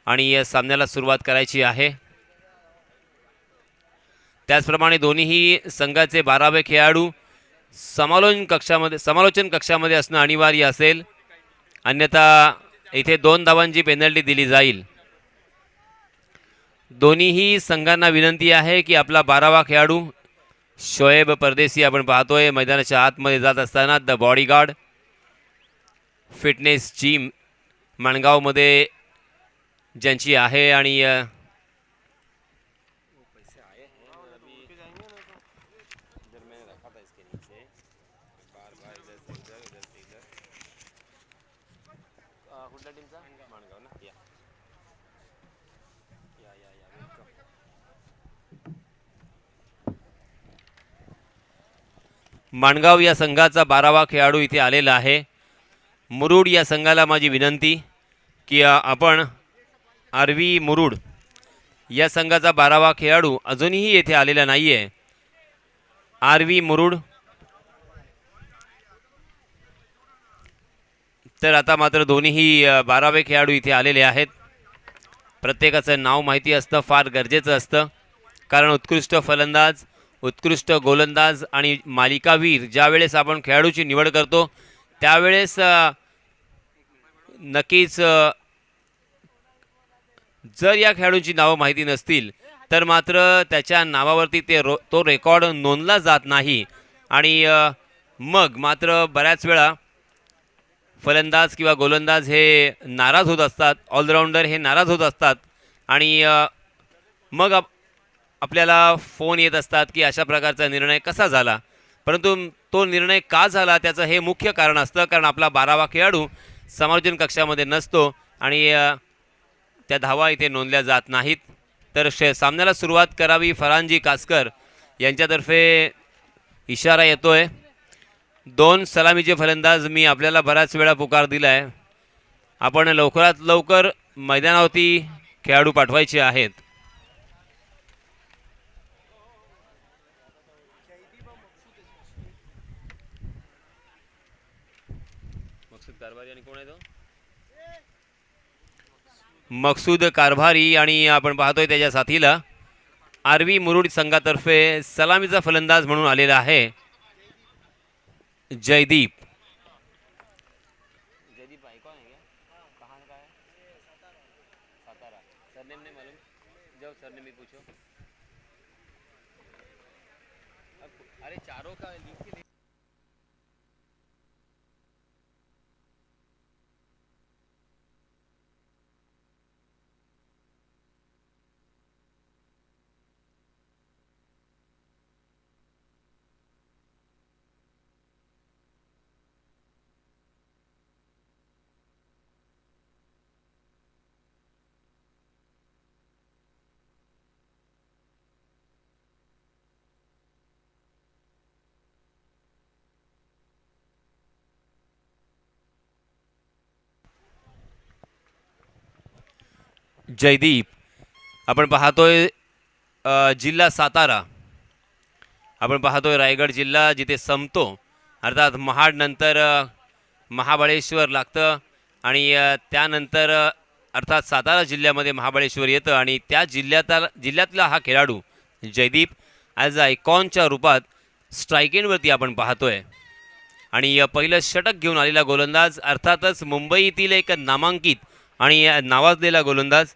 आणि या सामन्याला सुरुवात करायची आहे. त्याचप्रमाणे दोन्हीही संघाचे 12वे खेळाडू समालोचन कक्षामध्ये असणं अनिवार्य असेल, अन्यथा इथे 2 धावांची पेनल्टी दिली जाईल. दोन्हीही संघांना विनंती आहे की आपला 12वा खेळाडू शोएब परदेसी आपण पाहतोय मैदानाच्या आतमध्ये जात असताना द बॉडीगार्ड फिटनेस जिम माणगावमध्ये ज्यांची आहे आणि माणगाव या संघाचा 12वा खेळाडू इथे आलेला आहे. मुरुड या संघाला माझी विनंती की आपण आरवी मुरुड या संघाचा 12वा खेळाडू अजूनही येथे आलेला नाही आहे. आरवी मुरुड तर आता मात्र दोन्हीही 12वे खेळाडू इथे आलेले आहेत. प्रत्येकाचं नाव माहिती असतं फार गरजेचं असतं, कारण उत्कृष्ट फलंदाज, उत्कृष्ट गोलंदाज आणि मालिकावीर ज्यावेळेस आपण खेळाडूची निवड करतो त्यावेळेस नक्कीच जर या खेळाडूंची नावं माहिती नसतील तर मात्र त्याच्या नावावरती तो रेकॉर्ड नोंदला जात नाही आणि मग मात्र बऱ्याच वेळा फलंदाज किंवा गोलंदाज हे नाराज होत असतात, ऑलराऊंडर हे नाराज होत असतात आणि मग आपल्याला फोन येत असतात की अशा प्रकारचा निर्णय कसा झाला. परंतु तो निर्णय का झाला त्याचं हे मुख्य कारण असतं, कारण आपला 12वा खेळाडू समायोजन कक्षामध्ये नसतो आणि त्या धावा इथे नोंदल्या जात नाहीत. तर सामन्याला सुरुवात करावी फरांजी कासकर यांच्यातर्फे इशारा येतोय. 2 सलामीचे फलंदाज मी आपल्याला बऱ्याच वेळा पुकार दिला आहे. आपण लवकरात लवकर मैदानावरती खेळाडू पाठवायचे आहेत. मकसूद कारभारी आणि आपण पाहतोय त्याच्या साथीला आरवी मुरुड संघातर्फे सलामीचा फलंदाज म्हणून आलेला आहे जयदीप. जयदीप आपण पाहतोय जिल्हा सातारा, आपण पाहतोय रायगड जिल्हा जिथे संपतो, अर्थात महाड नंतर महाबळेश्वर लागतं आणि त्यानंतर अर्थात सातारा जिल्ह्यामध्ये महाबळेश्वर येतं आणि त्या जिल्ह्यातला हा खेळाडू जयदीप ॲज आयकॉनच्या रूपात स्ट्रायकेनवरती आपण पाहतोय. आणि पहिलं षटक घेऊन आलेला गोलंदाज अर्थातच मुंबईतील एक नामांकित आणि नावाजलेला गोलंदाज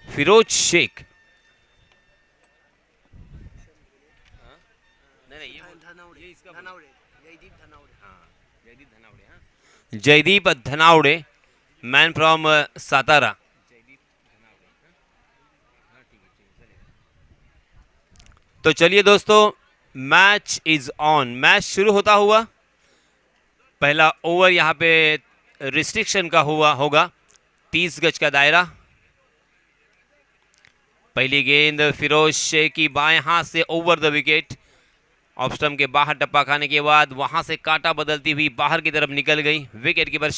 फिरोज शेख. Jaydeep Dhanawade, man from Satara. तो चलिए दोस्तों, मैच इज ऑन. मैच शुरू होता हुआ पहला ओवर यहाँ पे रिस्ट्रिक्शन का होगा 30 गज का दायरा. पहली गेंद फिरोज शेख की बाएं हाथ से over the wicket, off stump के बाहर टप्पा खाने के बाद वहां से कांटा बदलती हुई बाहर की तरफ निकल गई. Wicket keeper